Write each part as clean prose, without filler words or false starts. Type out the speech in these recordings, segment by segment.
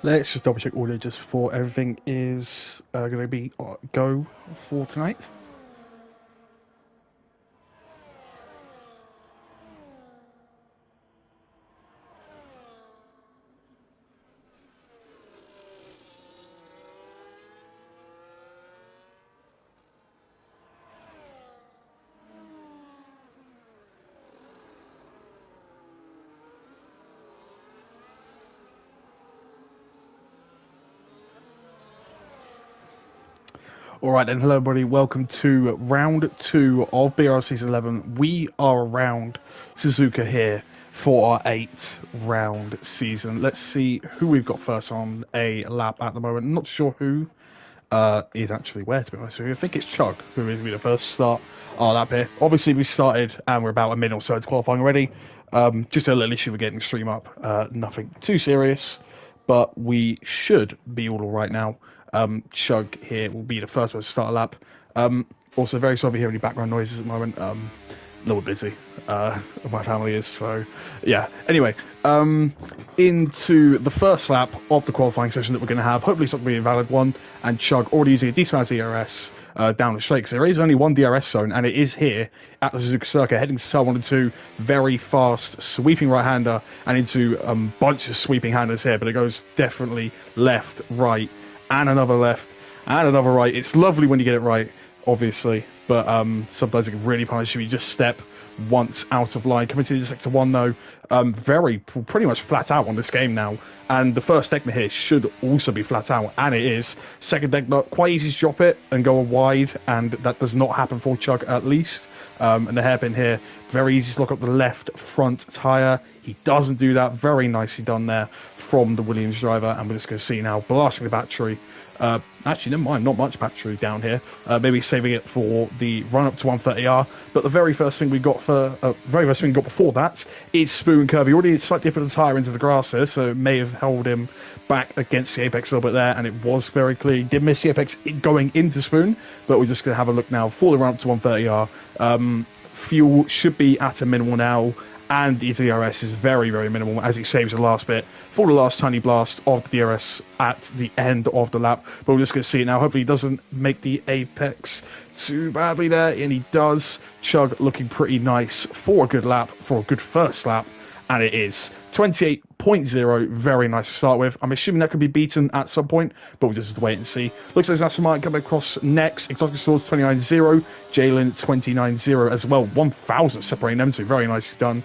Let's just double check order just before everything is going to be go for tonight. All right then, hello everybody. Welcome to round 2 of BRL Season 11. We are around Suzuka here for our 8-round season. Let's see who we've got first on a lap at the moment. I'm not sure who is actually where, to be honest with you. I think it's Chug who is going to be the first to start our lap here. Obviously, we started and we're about a minute or so into qualifying already. Just a little issue with getting the stream up. Nothing too serious, but we should be all right now. Chug here will be the first one to start a lap. Also, very sorry if you hear any background noises at the moment. A little busy. My family is, so yeah. Anyway, into the first lap of the qualifying session that we're going to have. Hopefully, it's not going to be a valid one. And Chug already using a decent amount of DRS down the straight. So there is only one DRS zone, and it is here at the Suzuka circuit, heading to turn 1 and 2. Very fast, sweeping right-hander, and into a bunch of sweeping handers here. But it goes definitely left, right, and another left, and another right. It's lovely when you get it right, obviously, but sometimes it can really punish you. You just step once out of line. Coming to sector 1 though, pretty much flat out on this game now, and the first deck here should also be flat out, and it is. Second deck quite easy to drop it and go wide, and that does not happen for Chug at least. And the hairpin here, very easy to lock up the left front tyre. He doesn't do that. Very nicely done there from the Williams driver. And we're just going to see now blasting the battery. Actually, never mind, not much battery down here. Maybe saving it for the run up to 130R. But the very first thing we got before that is Spoo and Kirby. Already slightly dipping the tyre into the grass here, so it may have held him back against the apex a little bit there, and it was very clear. He did miss the apex going into Spoon, but we're just going to have a look now for the run up to 130R. Fuel should be at a minimal now, and the DRS is very, very minimal as it saves the last bit for the last tiny blast of the DRS at the end of the lap. But we're just going to see it now. Hopefully he doesn't make the apex too badly there, and he does. Chug looking pretty nice for a good lap, for a good first lap, and it is 28.0, very nice to start with. I'm assuming that could be beaten at some point, but we'll just wait and see. Looks like Aston Martin coming across next. Exotic Swords 29.0, Jalen 29.0 as well. 1,000 separating them two. Very nicely done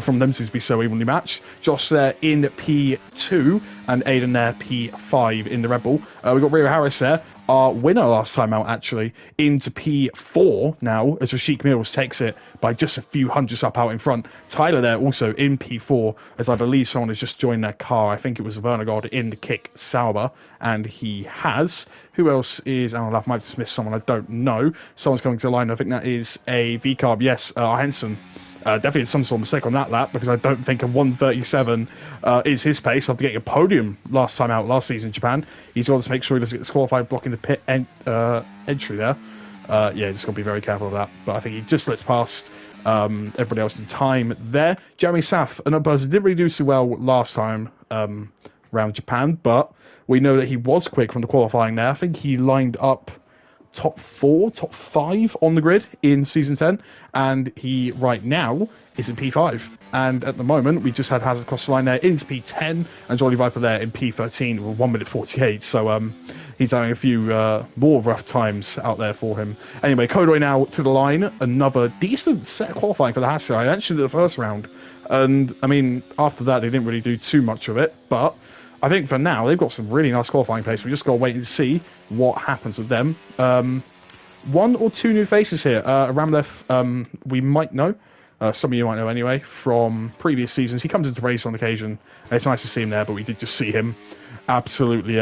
from them two to be so evenly matched. Josh there in P2 and Aiden there P5 in the Red Bull. We've got Rio Harris there, our winner last time out actually, into P4 now as Rashik Mills takes it by just a few hundredths up out in front. Tyler there also in P4 as I believe someone has just joined their car. I think it was Vernegard in the Kick Sauber, and he has. Who else is on the left? Might have dismissed someone, I don't know. Someone's coming to the line. I think that is a V-Carb. Yes, Henson. Definitely some sort of mistake on that lap, because I don't think a 137 is his pace. After getting a podium last time out, last season in Japan, he's got to make sure he doesn't get disqualified blocking the pit entry there. Yeah, just got to be very careful of that. But I think he just slips past everybody else in time there. Jeremy Saf, another person, didn't really do so well last time around Japan, but we know that he was quick from the qualifying there. I think he lined up top 4, top 5 on the grid in Season 10, and he right now is in P5. And at the moment, we just had Hazard across the line there into P10, and Jolly Viper there in P13 with 1 minute 48. So he's having a few more rough times out there for him. Anyway, Kodoy now to the line. Another decent set of qualifying for the Hazard. I mentioned it the first round, and I mean, after that, they didn't really do too much of it, but I think for now, they've got some really nice qualifying pace. We just got to wait and see what happens with them. 1 or 2 new faces here. Ramlev, we might know. Some of you might know anyway from previous seasons. He comes into race on occasion. It's nice to see him there, but we did just see him absolutely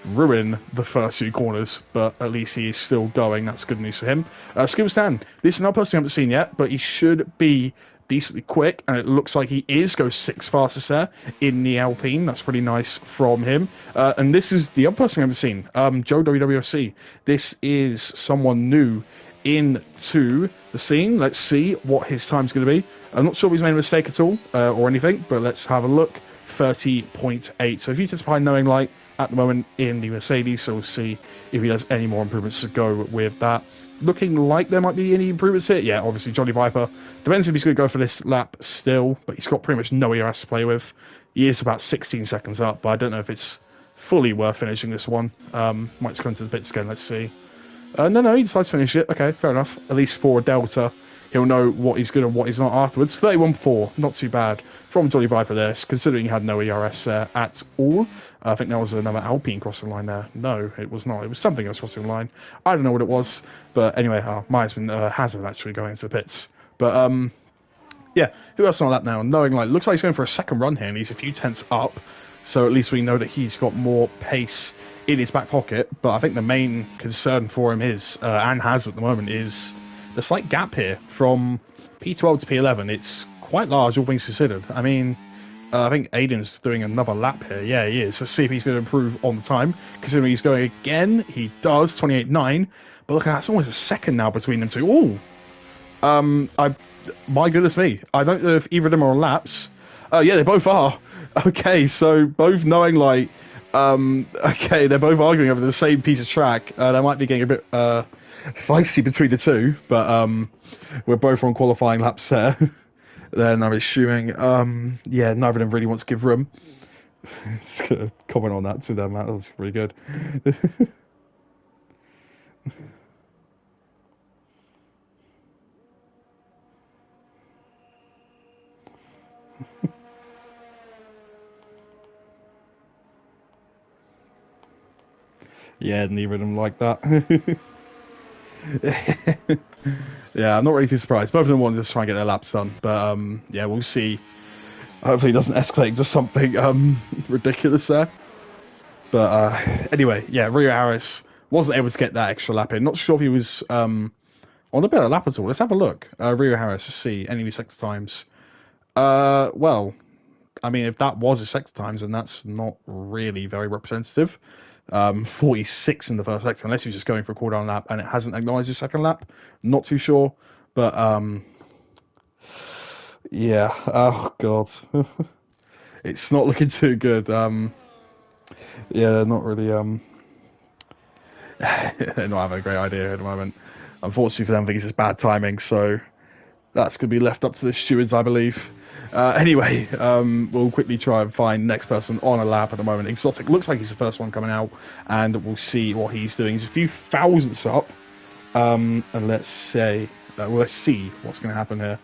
ruin the first few corners, but at least he is still going. That's good news for him. Skill Stan, this is another person we haven't seen yet, but he should be decently quick, and it looks like he goes 6 fastest there in the Alpine. That's pretty nice from him. And this is the other person we haven't seen, Joe WWC. This is someone new into the scene. Let's see what his time's going to be. I'm not sure if he's made a mistake at all or anything, but let's have a look 30.8. So a few tenths behind Knowing Light at the moment in the Mercedes, so we'll see if he does any more improvements to go with that. Looking like there might be any improvements here. Yeah, obviously Johnny Viper. Depends if he's going to go for this lap still, but he's got pretty much no ERS to play with. He is about 16 seconds up, but I don't know if it's fully worth finishing this one. Might just go into the pits again, let's see. No, he decides to finish it. Okay, fair enough. At least for a Delta, he'll know what he's good and what he's not afterwards. 31.4, not too bad from Johnny Viper there, considering he had no ERS at all. I think there was another Alpine crossing line there. No, it was not. It was something else crossing the line. I don't know what it was. But anyway, mine has been Hazard actually going into the pits. But, yeah, who else on that now? Knowing Light. Looks like he's going for a second run here, and he's a few tenths up. So at least we know that he's got more pace in his back pocket. But I think the main concern for him is, and has at the moment, is the slight gap here from P12 to P11. It's quite large, all things considered. I mean, I think Aiden's doing another lap here. Yeah, he is. Let's see if he's going to improve on the time. Considering he's going again, he does, 28.9. But look, that's almost a second now between them two. My goodness me. I don't know if either of them are on laps. Yeah, they both are. Okay, so both Knowing Light. Okay, they're both arguing over the same piece of track. They might be getting a bit feisty between the two, but we're both on qualifying laps there. Then I'm assuming, yeah, neither of them really wants to give room. Just gonna comment on that to them. That was really good. Yeah, neither of them like that. Yeah, I'm not really too surprised. Both of them want to just try and get their laps done. But, yeah, we'll see. Hopefully it doesn't escalate into something ridiculous there. But anyway, yeah, Rio Harris wasn't able to get that extra lap in. Not sure if he was on a better lap at all. Let's have a look. Rio Harris, let's see. Any sector times. Well, I mean, if that was his sector times, then that's not really very representative. 46 in the first sector, unless he's just going for a cooldown lap and it hasn't acknowledged his second lap. Not too sure. But, yeah. Oh, God. It's not looking too good. Yeah, not really, they're not having a great idea at the moment. Unfortunately for them, I think it's just bad timing, so that's going to be left up to the stewards, I believe. Anyway, we'll quickly try and find next person on a lap at the moment. Exotic looks like he's the first one coming out, and we'll see what he's doing. He's a few thousandths up, and let's see what's going to happen here.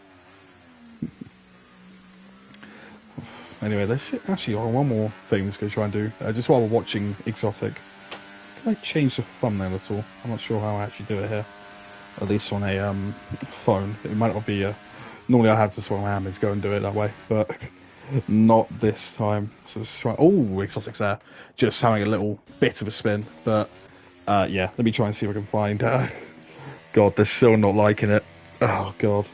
Anyway, let's see. Actually, one more thing let's go try and do. Just while we're watching Exotic, can I change the thumbnail at all? I'm not sure how I actually do it here. At least on a phone. It might not be. Normally I have to swallow my hand and go and do it that way, but not this time. So let's try. Oh, Exotic's there. Just having a little bit of a spin. But yeah, let me try and see if I can find. God, they're still not liking it. Oh, God.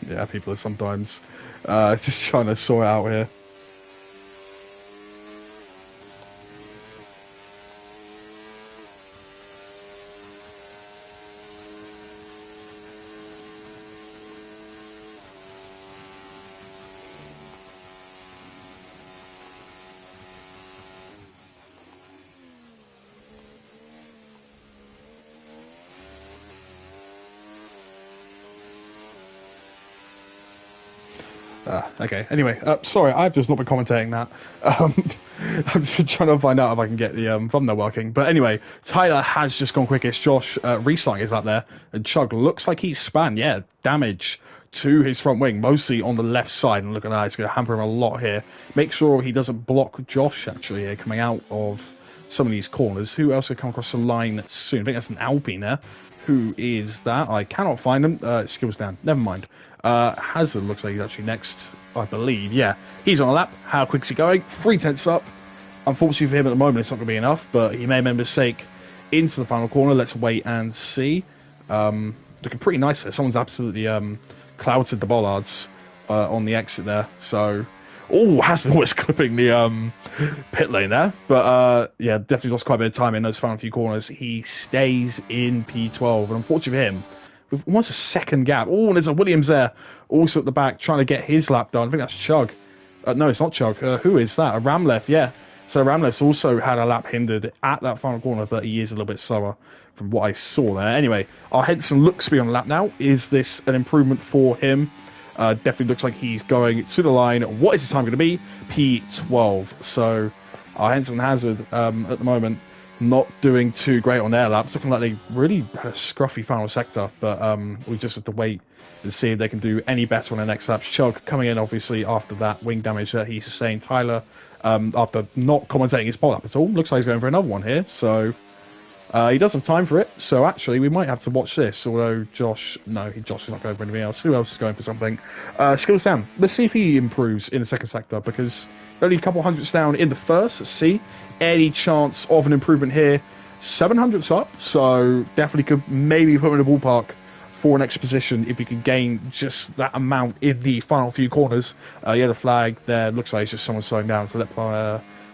Yeah, people are sometimes just trying to sort it out here. Okay, anyway, sorry, I've just not been commentating that. I've just been trying to find out if I can get the thumbnail working. But anyway, Tyler has just gone quickest. Josh Restarting is out there. And Chug looks like he's spanned, yeah, damage to his front wing, mostly on the left side. And look at that, it's going to hamper him a lot here. Make sure he doesn't block Josh, actually, here, coming out of some of these corners. Who else will come across the line soon? I think that's an Alpine there. Who is that? I cannot find him. Skills down. Never mind. Hazard looks like he's actually next, I believe. Yeah, he's on a lap. How quick is he going? 3 tenths up. Unfortunately for him at the moment, it's not going to be enough, but he may have made a mistake into the final corner. Let's wait and see. Looking pretty nice there. Someone's absolutely clouted the bollards on the exit there. So, oh, Hazard always clipping the pit lane there. But yeah, definitely lost quite a bit of time in those final few corners. He stays in P12, and unfortunately for him, with almost a second gap. Oh, and there's a Williams there, also at the back, trying to get his lap done. I think that's Chug. No, it's not Chug. Who is that? A Ramlev, yeah. So Ramlev's also had a lap hindered at that final corner, but he is a little bit slower from what I saw there. Anyway, our Henson looks to be on the lap now. Is this an improvement for him? Definitely looks like he's going to the line. What is the time going to be? P12. So our Henson Hazard at the moment not doing too great on their laps. Looking like they really had a scruffy final sector, but we just have to wait and see if they can do any better on their next laps. Chug coming in, obviously, after that wing damage that he sustained. Tyler, after not commentating his pole lap at all, looks like he's going for another one here, so he does have time for it. So actually, we might have to watch this, although Josh is not going for anything else. Who else is going for something? Skills down. Let's see if he improves in the second sector, because only a couple hundredths down in the first. Let's see. Any chance of an improvement here? 700ths up, so definitely could maybe put him in the ballpark for an extra position if he could gain just that amount in the final few corners. Yeah, the flag there looks like it's just someone slowing down. So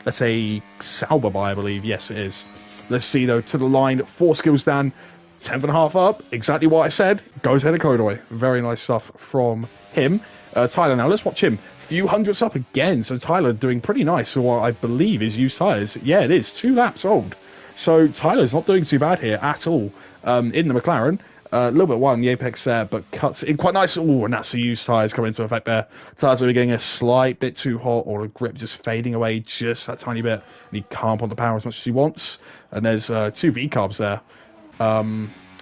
let's say Sauber by, I believe. Yes, it is. Let's see though, to the line, 4 skills down, 10.5 up. Exactly what I said. Goes ahead of Kodoy. Very nice stuff from him. Tyler now, let's watch him. Few hundredths up again, so Tyler doing pretty nice for what I believe is used tyres. Yeah, it is, 2 laps old. So Tyler's not doing too bad here at all in the McLaren. A little bit wide on the apex there, but cuts in quite nice. Oh, and that's the used tyres coming into effect there. Tyres are getting a slight bit too hot, or the grip just fading away just that tiny bit, and he can't put the power as much as he wants. And there's 2 V-carbs there.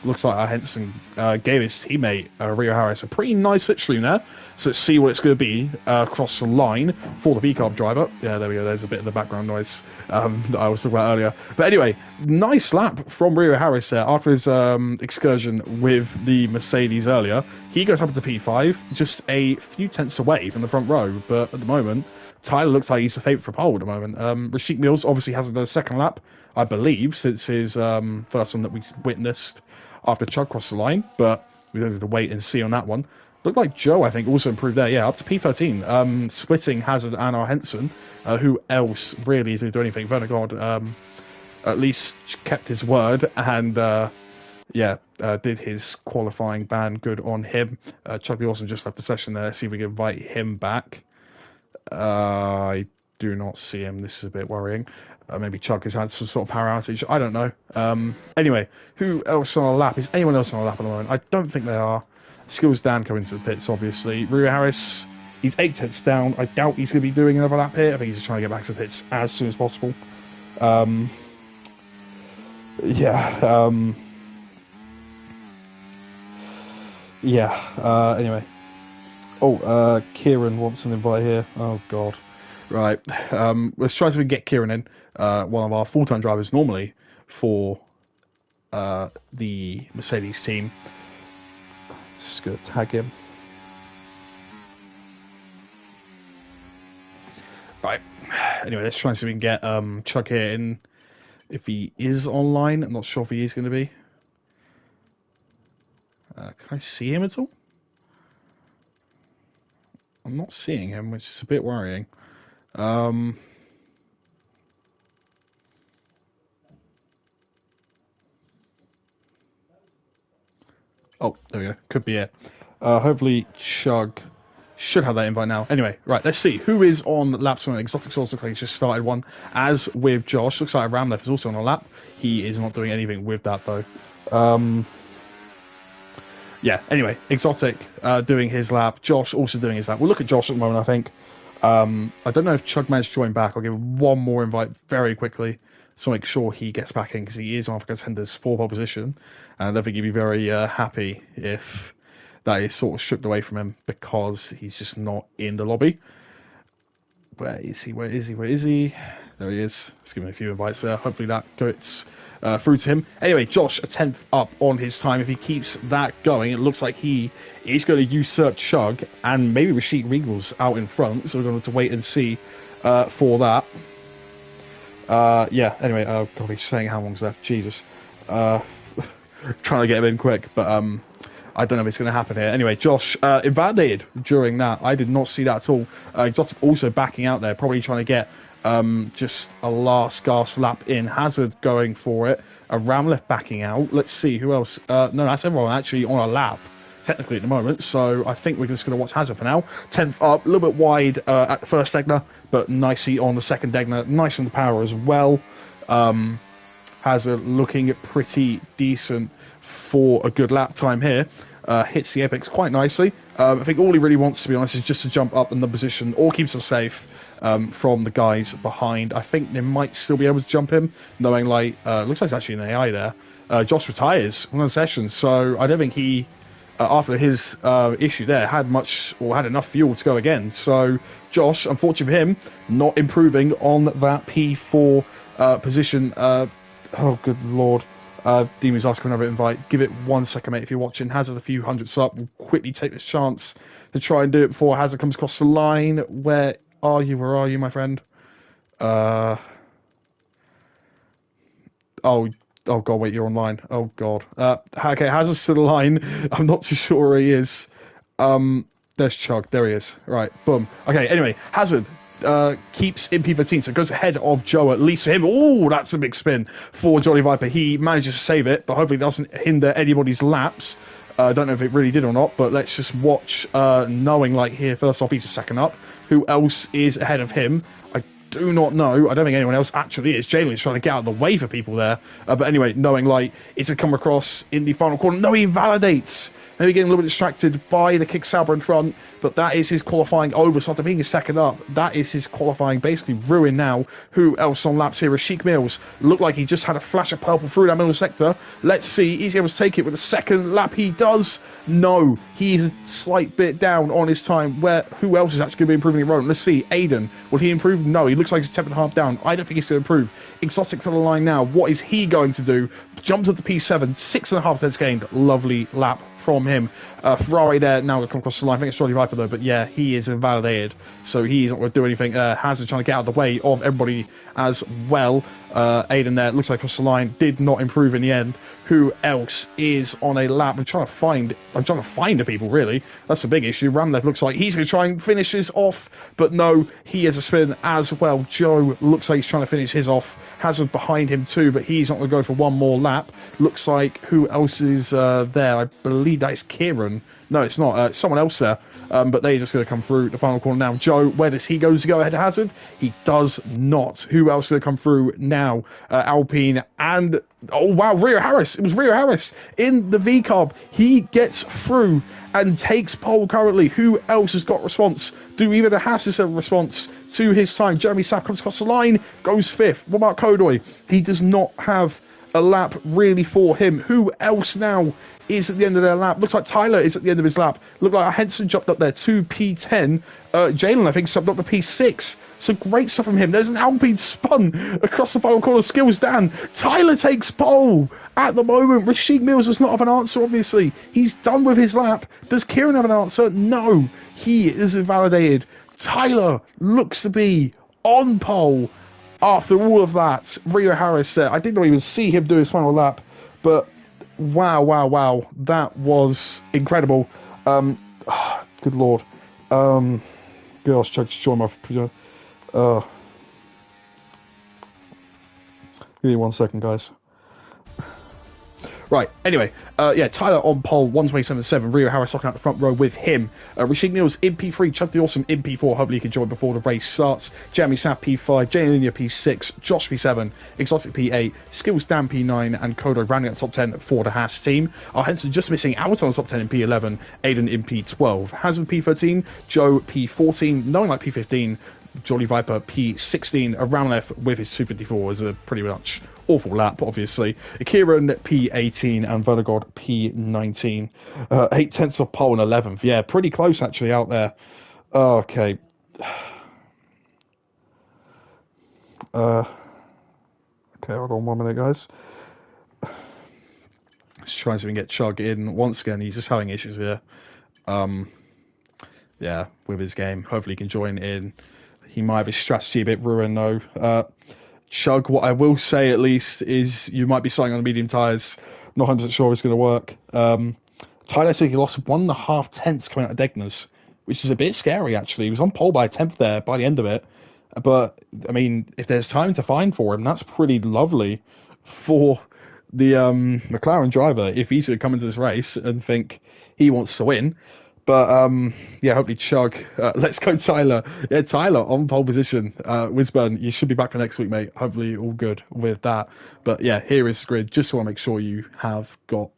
Looks like our Henson gave his teammate Rio Harris a pretty nice slipstream there. So let's see what it's going to be across the line for the V-carb driver. Yeah, there we go. There's a bit of the background noise that I was talking about earlier. But anyway, nice lap from Rio Harris there after his excursion with the Mercedes earlier. He goes up to P5, just a few tenths away from the front row. But at the moment, Tyler looks like he's the favourite for pole at the moment. Rashik Mills obviously hasn't done a second lap, I believe, since his first one that we witnessed after Chug crossed the line, but we don't have to wait and see on that one. Looked like Joe, I think, also improved there. Yeah, up to P13. Splitting Hazard and our Henson. Who else really is going to do anything? Vernegard at least kept his word and, did his qualifying ban. Good on him. Chugby also just left the session there. Let's see if we can invite him back. I do not see him. This is a bit worrying. Maybe Chug has had some sort of power outage. I don't know. Anyway, who else on a lap? Is anyone else on a lap at the moment? I don't think they are. Skills Dan coming to the pits, obviously. Rio Harris, he's 8 tenths down. I doubt he's going to be doing another lap here. I think he's just trying to get back to the pits as soon as possible. Anyway. Oh, Kieran wants an invite here. Oh, God. Right. Let's try to get Kieran in. One of our full-time drivers normally for the Mercedes team. Just going to tag him. Right. Anyway, let's try and see if we can get Chuck here in. If he is online, I'm not sure if he is going to be. Can I see him at all? I'm not seeing him, which is a bit worrying. Oh, there we go. Could be it. Hopefully Chug should have that invite now. Anyway, right, let's see. Who is on laps on Exotic Source? Looks like he's just started one. As with Josh, looks like Ramlef is also on a lap. He is not doing anything with that, though. Yeah, anyway, Exotic doing his lap. Josh also doing his lap. We'll look at Josh at the moment, I think. I don't know if Chug managed to join back. I'll give him one more invite very quickly to make sure he gets back in, because he is on Africa's Contenders for pole position. And I don't think he'd be very happy if that is sort of stripped away from him, because he's just not in the lobby. Where is he? Where is he? Where is he? There he is. Let's give him a few invites there. Hopefully that gets through to him. Anyway, Josh, a 10th up on his time. If he keeps that going, it looks like he is going to usurp Chug and maybe Rashid Regal's out in front. So we're going to have to wait and see for that. Yeah, anyway, God, he's saying how long's left. Jesus. Trying to get him in quick, but I don't know if it's going to happen here. Anyway, Josh invalidated during that. I did not see that at all. Exotic also backing out there, probably trying to get Just a last gasp lap in. Hazard going for it. Around left backing out. Let's see who else. No, that's everyone actually on a lap, technically at the moment. So I think we're just going to watch Hazard for now. 10th up, a little bit wide at the first Degner, but nicely on the second Degner. Nice on the power as well. Hazard looking pretty decent for a good lap time here. Hits the apex quite nicely. I think all he really wants, to be honest, is just to jump up in the position or keeps him safe from the guys behind. I think they might still be able to jump him, knowing like looks like it's actually an AI there. Josh retires on the session, so I don't think he after his issue there had much or had enough fuel to go again. So Josh, unfortunately for him, not improving on that P4 position. Oh good lord. Demon's asking for another invite. Give it 1 second, mate, if you're watching. Hazard a few hundreds up. We'll quickly take this chance to try and do it before Hazard comes across the line. Where are you? Where are you, my friend? Oh god, wait, you're online. Oh god. Okay, Hazard's to the line. I'm not too sure where he is. There's Chug. There he is. Right, boom. Okay, anyway, Hazard keeps in P13, so it goes ahead of Joe, at least for him. Oh, that's a big spin for Jolly Viper. He manages to save it, but hopefully it doesn't hinder anybody's laps. I don't know if it really did or not, but let's just watch, knowing, like, here, first off, he's a second up. Who else is ahead of him? I do not know. I don't think anyone else actually is. Jalen's trying to get out of the way for people there. But anyway, knowing, like, it's to come across in the final corner. No, he invalidates. Maybe getting a little bit distracted by the kick Sauber in front, but that is his qualifying over. So after being his second up, that is his qualifying basically ruined now. Who else on laps here? Sheik Mills. Looked like he just had a flash of purple through that middle sector. Let's see, is he able to take it with the second lap? He does. No, he's a slight bit down on his time. Who else is actually going to be improving the road? Let's see, Aiden. Will he improve? No, he looks like he's 10.5 down. I don't think he's going to improve. Exotic to the line now. What is he going to do? Jumped up to P7, 6.5 tenths gained. Lovely lap from him. Ferrari there now going to come across the line. I think it's Jolly Viper though, but yeah, he is invalidated, so he's not going to do anything. Hazard trying to get out of the way of everybody as well. Aiden there, looks like across the line, did not improve in the end. Who else is on a lap? I'm trying to find the people, really. That's a big issue. Ramlev looks like he's going to try and finish this off, but no, he has a spin as well. Joe looks like he's trying to finish his off. Hazard behind him too, but he's not going to go for one more lap. Looks like who else is there? I believe that is Kieran. No, it's not. It's someone else there. But they're just going to come through the final corner now. Joe, where does he go to go ahead of Hazard? He does not. Who else is going to come through now? Alpine and... Oh, wow, Rio Harris. It was Rio Harris in the V-Carb. He gets through and takes pole currently. Who else has got response? Do either the Hasses have a response to his time? Jeremy Sapp comes across the line, goes fifth. What about Kodoy? He does not have a lap really for him. Who else now is at the end of their lap? Looks like Tyler is at the end of his lap. Looked like Henson jumped up there to P10. Jalen, I think, jumped up to P6. So great stuff from him. There's an Alpine spun across the final corner. Skills down. Tyler takes pole at the moment. Rashid Mills does not have an answer, obviously. He's done with his lap. Does Kieran have an answer? No. He is invalidated. Tyler looks to be on pole after all of that. Rio Harris there. I did not even see him do his final lap, but wow. That was incredible. Good lord. Girls, check to join my... Give me 1 second, guys. Right, anyway, yeah, Tyler on pole, 1:27.7. Rio Harris locking out the front row with him. Rashid Mills in P3, Chug the Awesome in P4. Hopefully he can join before the race starts. Jeremy Sapp P5, Jane Linear P6, Josh P7, Exotic P8, Skills Dan P9, and Kodo rounding out top 10 for the Haas team. Our Henson just missing out on the top 10 in P11, Aiden in P12. Hazard P13, Joe P14, knowing like P15, Jolly Viper P16, around left with his 254 is a pretty much awful lap, obviously. Kieran P18 and Vertigod P19. 8 tenths of pole and 11th. Yeah, pretty close actually out there. Okay. Okay, hold on 1 minute, guys. Let's try and see if we can get Chug in once again. He's just having issues here. Yeah, with his game. Hopefully he can join in. He might have his strategy a bit ruined though. Chug, what I will say at least is you might be starting on the medium tyres. Not 100% sure it's going to work. Tyler said he lost 1.5 tenths coming out of Degner's, which is a bit scary actually. He was on pole by a tenth there by the end of it. But I mean, if there's time to find for him, that's pretty lovely for the McLaren driver if he should come into this race and think he wants to win. But yeah, hopefully Chug. Let's go, Tyler. Yeah, Tyler on pole position. Wisburn, you should be back for next week, mate. Hopefully, all good with that. But yeah, here is grid. Just want to make sure you have got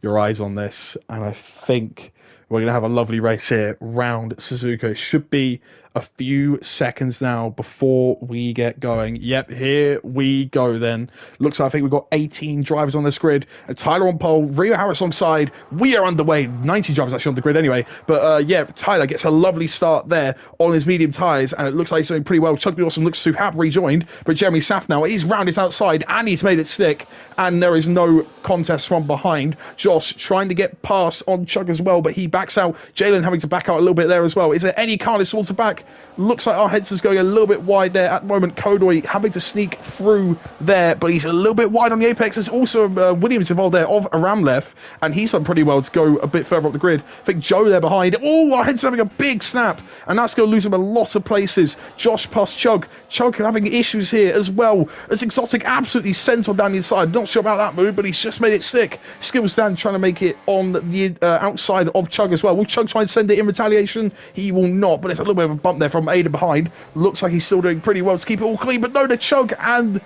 your eyes on this, and I think we're going to have a lovely race here round Suzuka. It should be a few seconds now before we get going. Yep, here we go then. Looks like I think we've got 18 drivers on this grid. Tyler on pole, Rio Harris alongside. We are underway. 90 drivers actually on the grid anyway. But yeah, Tyler gets a lovely start there on his medium tyres, and it looks like he's doing pretty well. Chuck Awesome looks to have rejoined, but Jeremy Saff now, he's round his outside, and he's made it stick, and there is no contest from behind. Josh trying to get past on Chuck as well, but he backs out. Jalen having to back out a little bit there as well. Is there any car that towards the back? Looks like our Henson's going a little bit wide there at the moment. Kodoy having to sneak through there, but he's a little bit wide on the apex. There's also Williams involved there of Aramlev, and he's done pretty well to go a bit further up the grid. I think Joe there behind. Oh, our Henson's having a big snap, and that's going to lose him a lot of places. Josh past Chug. Chug having issues here as well. As Exotic absolutely sent on down the inside. Not sure about that move, but he's just made it stick. Skills Dan trying to make it on the outside of Chug as well. Will Chug try and send it in retaliation? He will not, but there's a little bit of a bump there from Ada behind. Looks like he's still doing pretty well to keep it all clean, but no, the Chug and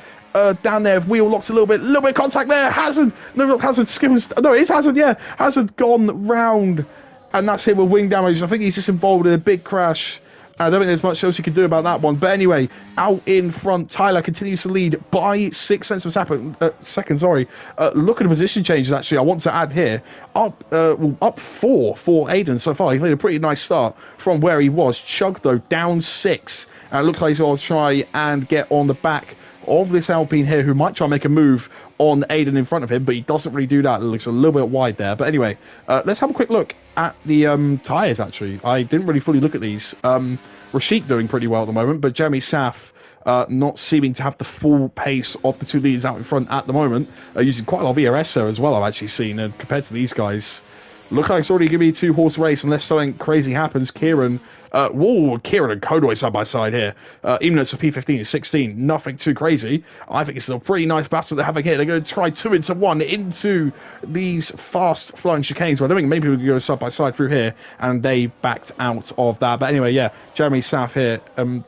down there, wheel locked a little bit of contact there. Hazard, no, not Hazard, Skills, no, it's Hazard, yeah. Hazard gone round, and that's him with wing damage. I think he's just involved in a big crash. I don't think there's much else you can do about that one. But anyway, out in front, Tyler continues to lead by 6 seconds seconds. Look at the position changes, actually. I want to add here. Up 4 for Aiden so far. He's made a pretty nice start from where he was. Chug, though, down 6. And it looks like he's going to try and get on the back of this Alpine here, who might try and make a move on Aiden in front of him, but he doesn't really do that. It looks a little bit wide there. But anyway, let's have a quick look at the tyres, actually. I didn't really fully look at these. Rashik doing pretty well at the moment, but Jeremy Saff not seeming to have the full pace of the two leaders out in front at the moment. Using quite a lot of ERS there as well, I've actually seen, and compared to these guys, look like it's already going to be a two-horse race unless something crazy happens. Kieran and Kodoy side by side here. Even though it's a P15 and 16, nothing too crazy. I think it's a pretty nice battle they're having here. They're going to try 2 into 1 into these fast-flowing chicanes. Well, I think maybe we could go side by side through here, and they backed out of that. But anyway, yeah, Jeremy Saff here,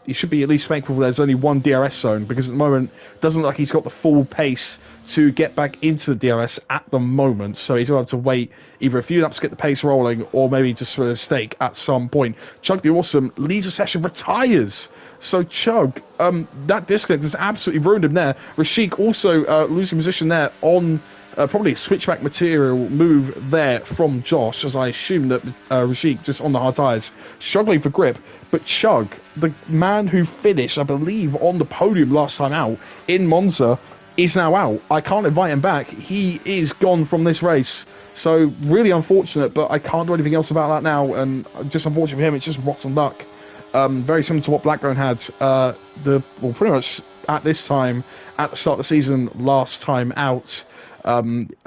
he should be at least thankful there's only one DRS zone, because at the moment, it doesn't look like he's got the full pace to get back into the DRS at the moment, so he's going to have to wait either a few laps to get the pace rolling, or maybe just for a stake at some point. Chug the Awesome leaves the session, retires. So Chug, that disconnect has absolutely ruined him there. Rashik also losing position there on probably a switchback material move there from Josh, as I assume that Rashik just on the hard tyres, struggling for grip. But Chug, the man who finished, I believe, on the podium last time out in Monza, is now out. I can't invite him back. He is gone from this race. So really unfortunate, but I can't do anything else about that now. And just unfortunate for him, it's just rotten luck. Very similar to what Blackburn had. Pretty much at this time, at the start of the season, last time out. I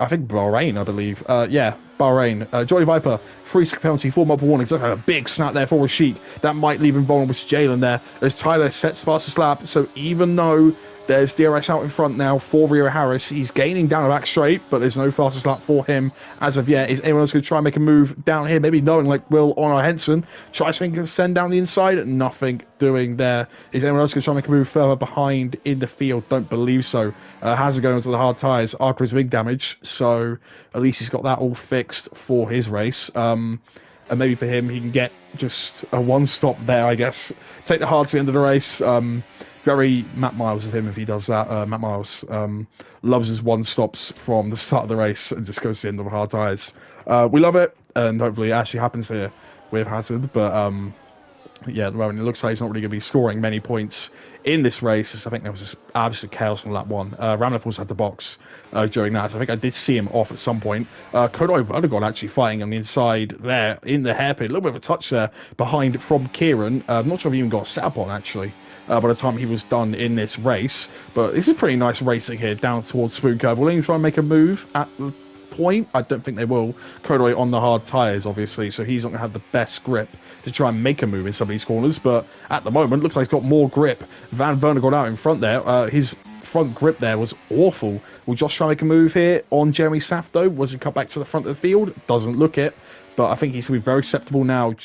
think Bahrain, I believe. Yeah, Bahrain. Johnny Viper, free penalty, 4 multiple warnings. Look at a big snap there for Rashik. That might leave him vulnerable to Jalen there. As Tyler sets fastest lap. So even though there's DRS out in front now for Rio Harris, he's gaining down the back straight, but there's no fastest lap for him as of yet. Is anyone else going to try and make a move down here? Maybe knowing like Will on Henson. Tries to send down the inside. Nothing doing there. Is anyone else going to try and make a move further behind in the field? Don't believe so. Hazard going onto the hard tyres after his wing damage, so at least he's got that all fixed for his race. And maybe for him, he can get just a one stop there, I guess. Take the hard to the end of the race. Very Matt Miles of him if he does that. Matt Miles loves his one stops from the start of the race and just goes to the end of the hard tyres. We love it, and hopefully it actually happens here with Hazard. But yeah, at the moment it looks like he's not really going to be scoring many points in this race. I think there was just absolute chaos on lap 1. Ramlev also had the box during that, so I think I did see him off at some point. Kodoy Vertigon actually fighting on the inside there in the hairpin. A little bit of a touch there behind from Kieran. I'm not sure if he even got set up on actually. By the time he was done in this race. But this is pretty nice racing here down towards Spoon Curve. Will he try and make a move at the point. I don't think they will. Kodoi on the hard tyres, obviously, so he's not going to have the best grip to try and make a move in some of these corners, but at the moment, looks like he's got more grip. Van Werner got out in front there. His front grip there was awful. Will Josh try and make a move here on Jeremy Saff, though? Was he cut back to the front of the field? Doesn't look it. But I think he's going to be very susceptible now.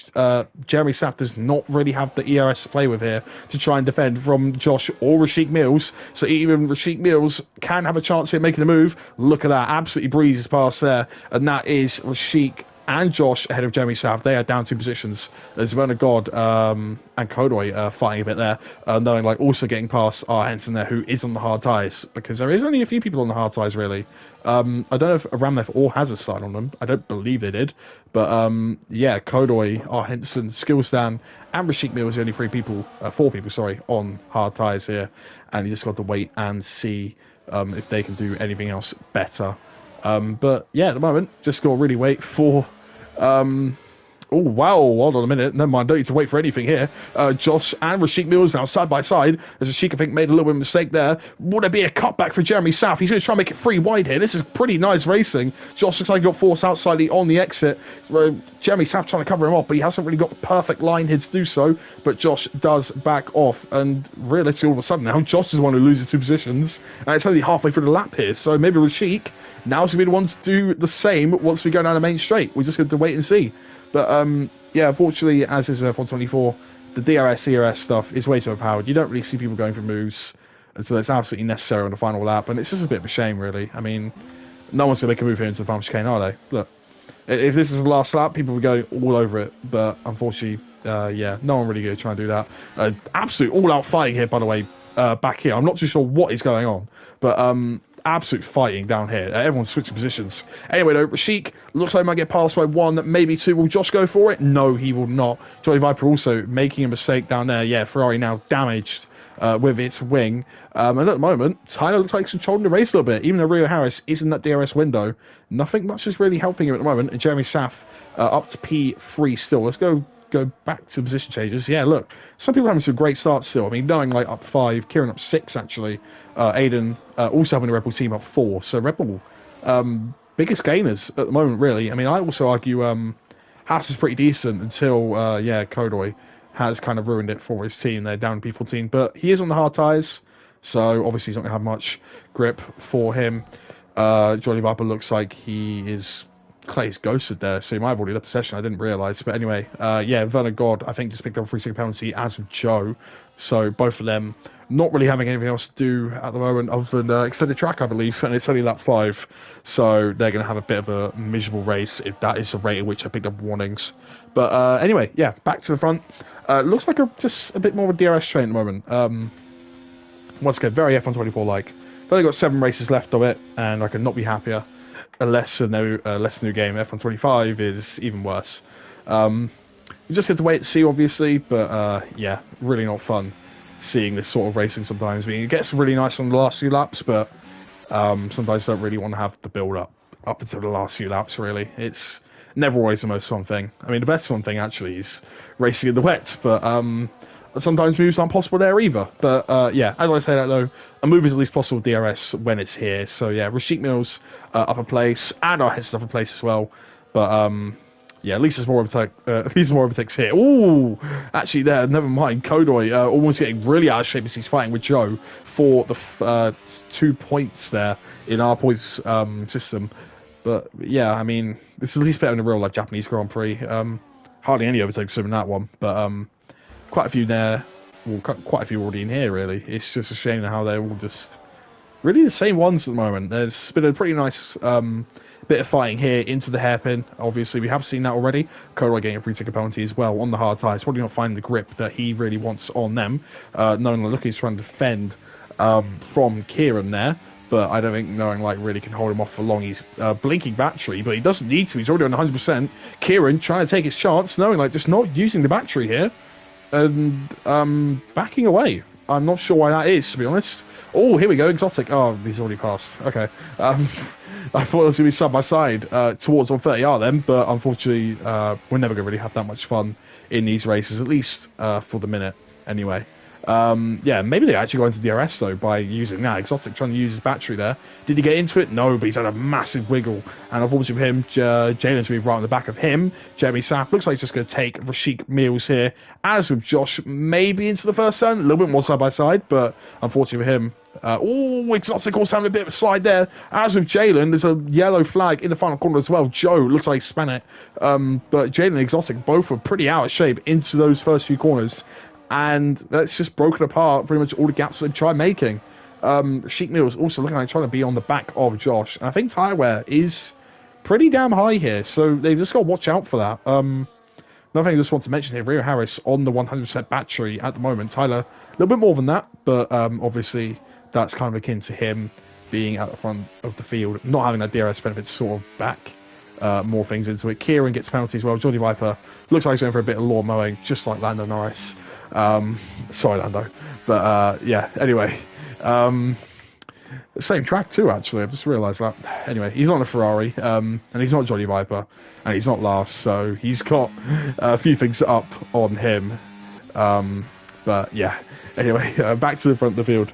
Jeremy Saff does not really have the ERS to play with here to try and defend from Josh or Rashik Mills. So even Rashik Mills can have a chance here making a move. Look at that. Absolutely breezes past there. And that is Rashik and Josh ahead of Jeremy Saff. They are down 2 positions. There's Werner God and Kodoi fighting a bit there, knowing like also getting past R. Henson there, who is on the hard tyres, because there is only a few people on the hard tyres really. I don't know if Ramlev all has a sign on them. I don't believe they did, but yeah, Kodoi, R. Henson, Skillstan, and Rashik Mills, the only 4 people, sorry, on hard tyres here, and you just got to wait and see if they can do anything else better. But yeah, at the moment, just got to really wait for. Oh wow, hold on a minute. Never mind, don't need to wait for anything here. Josh and Rashik Mills now side by side. As Rashik, I think, made a little bit of a mistake there. Would there be a cutback for Jeremy Saff? He's going to try and make it 3 wide here. This is pretty nice racing. Josh looks like he got forced out slightly on the exit. Jeremy Saff trying to cover him off, but he hasn't really got the perfect line here to do so. But Josh does back off, and realistically, all of a sudden now, Josh is the one who loses 2 positions, and it's only halfway through the lap here. So maybe Rashik now's going to be the one to do the same once we go down the main straight. We're just going to wait and see. But yeah, unfortunately, as is F124, the DRS, ERS stuff is way too overpowered. You don't really see people going for moves until it's absolutely necessary on the final lap, and it's just a bit of a shame, really. I mean, no one's going to make a move here into the final chicane, are they? Look, if this is the last lap, people will go all over it, but unfortunately, yeah, no one really going to try and do that. Absolute all-out fighting here, by the way, back here. I'm not too sure what is going on, but absolute fighting down here. Everyone's switching positions. Anyway, though, Rashik looks like he might get past by 1, maybe 2. Will Josh go for it? No, he will not. Jolly Viper also making a mistake down there. Yeah, Ferrari now damaged with its wing. And at the moment, Tyler looks like he's controlling the race a little bit. Even though Rio Harris is in that DRS window, nothing much is really helping him at the moment. And Jeremy Saff up to P3 still. Let's go back to position changes. Yeah, look, some people are having some great starts still. I mean, knowing like up 5, Kieran up 6 actually. Aiden also having a Red Bull team up 4. So Red Bull, biggest gainers at the moment, really. I mean, I also argue Haas is pretty decent until, yeah, Kodoi has kind of ruined it for his team. They're down P14, but he is on the hard tyres, so obviously he's not going to have much grip for him. Jolly Viper looks like he is... Clay's ghosted there, so he might have already left the session. I didn't realise. But anyway, yeah, Werner God, I think, just picked up a 3-second penalty, as with Joe. So both of them not really having anything else to do at the moment other than extend the track, I believe. And it's only lap 5. So they're going to have a bit of a miserable race, if that is the rate at which I picked up warnings. But anyway, yeah, back to the front. Looks like just a bit more of a DRS train at the moment. Once again, very F124-like. I've only got 7 races left of it, and I could not be happier. A lesser new game. F125 is even worse. We just have to wait to see, obviously, but yeah, really not fun seeing this sort of racing sometimes. I mean, it gets really nice on the last few laps, but sometimes don't really want to have the build up until the last few laps, really. It's never always the most fun thing. I mean, the best fun thing, actually, is racing in the wet, but sometimes moves aren't possible there either. But yeah, as I say that though, a move is at least possible with DRS when it's here. So yeah, Rashik Mills up a place, and our heads up a place as well. But yeah, at least there's more overtakes here. Ooh, actually there, never mind. Kodoi almost getting really out of shape as he's fighting with Joe for the 2 points there in our points system. But yeah, I mean, this is at least better than a real life Japanese Grand Prix. Hardly any overtakes in that one, but quite a few there. Well, quite a few already in here, really. It's just a shame how they're all just really the same ones at the moment. There's been a pretty nice bit of fighting here into the hairpin. Obviously, we have seen that already. Kodoi getting a 3-second penalty as well on the hard tyres. Probably not finding the grip that he really wants on them. Knowing that he's trying to defend from Kieran there. But I don't think knowing like really can hold him off for long. He's blinking battery, but he doesn't need to. He's already on 100%. Kieran trying to take his chance, knowing like just not using the battery here. And backing away. I'm not sure why that is, to be honest. Oh, here we go, Exotic. Oh, he's already passed. Okay. I thought it was going to be side by side towards 130R then, but unfortunately, we're never going to really have that much fun in these races, at least for the minute, anyway. Yeah, maybe they actually go into DRS though by using that. Exotic trying to use his battery there. Did he get into it? No, but he's had a massive wiggle. And unfortunately for him, Jalen's going to be right on the back of him. Jeremy Sapp looks like he's just going to take Rashik Meals here. As with Josh, maybe into the first turn. A little bit more side by side, but unfortunately for him, Exotic also having a bit of a slide there. As with Jalen, there's a yellow flag in the final corner as well. Joe looks like he span it. But Jalen and Exotic both were pretty out of shape into those first few corners. And that's just broken apart pretty much all the gaps they tried making. Sheik Mills also looking like trying to be on the back of Josh. And I think tire wear is pretty damn high here, so they've just got to watch out for that. Another thing I just want to mention here, Rio Harris on the 100% battery at the moment. Tyler, a little bit more than that, but obviously that's kind of akin to him being at the front of the field, not having that DRS benefit sort of back more things into it. Kieran gets penalties as well. Johnny Viper looks like he's going for a bit of lawn mowing, just like Lando Norris. Sorry, Lando. But, yeah, anyway. Same track, too, actually. I've just realised that. Anyway, he's not in a Ferrari, and he's not Johnny Viper, and he's not last, so he's got a few things up on him. But, yeah. Anyway, back to the front of the field.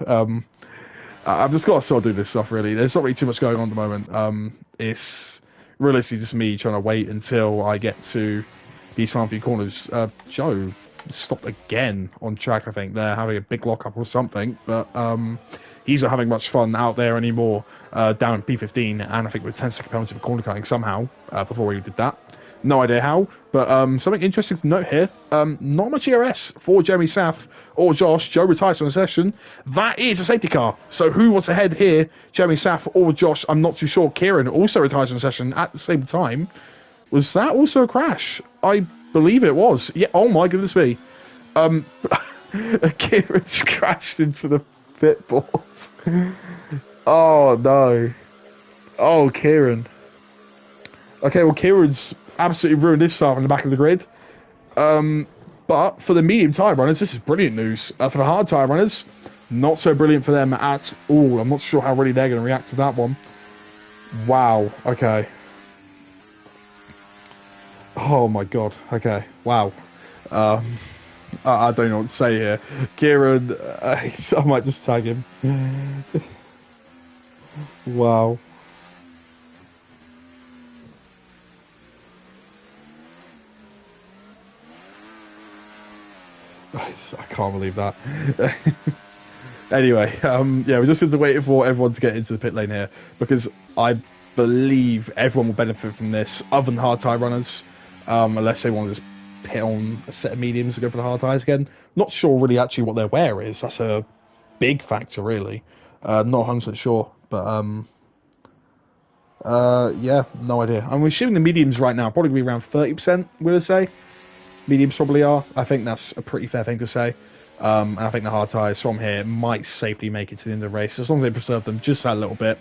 I've just got to sort of do this stuff, really. There's not really too much going on at the moment. It's realistically just me trying to wait until I get to these final few corners. Joe stopped again on track. I think they're having a big lockup or something, but he's not having much fun out there anymore down in P15, and I think with 10-second penalty for corner cutting somehow before he did that. No idea how, but something interesting to note here, not much ERS for Jeremy Saff or Josh. Joe retires from the session. That is a safety car, so who was ahead here, Jeremy Saff or Josh? I'm not too sure. Kieran also retires from the session at the same time. Was that also a crash? I believe it was. Yeah, oh my goodness me. Kieran's crashed into the pit boards. Oh no. Oh, Kieran. Okay, well, Kieran's absolutely ruined his start on the back of the grid. But for the medium tyre runners, this is brilliant news. For the hard tyre runners, not so brilliant for them at all. I'm not sure how really they're going to react to that one. Wow. Okay. Oh my god. Okay. Wow. I don't know what to say here. Kieran, I might just tag him. Wow. I can't believe that. Anyway, yeah, we're just going to wait for everyone to get into the pit lane here, because I believe everyone will benefit from this, other than hard tyre runners, unless they want to just pit on a set of mediums and go for the hard tyres again. Not sure really actually what their wear is. That's a big factor, really. Not 100% sure, but yeah, no idea. I'm assuming the mediums right now probably be around 30%, would I say? Mediums probably are. I think that's a pretty fair thing to say. And I think the hard tyres from here might safely make it to the end of the race, as long as they preserve them just that little bit.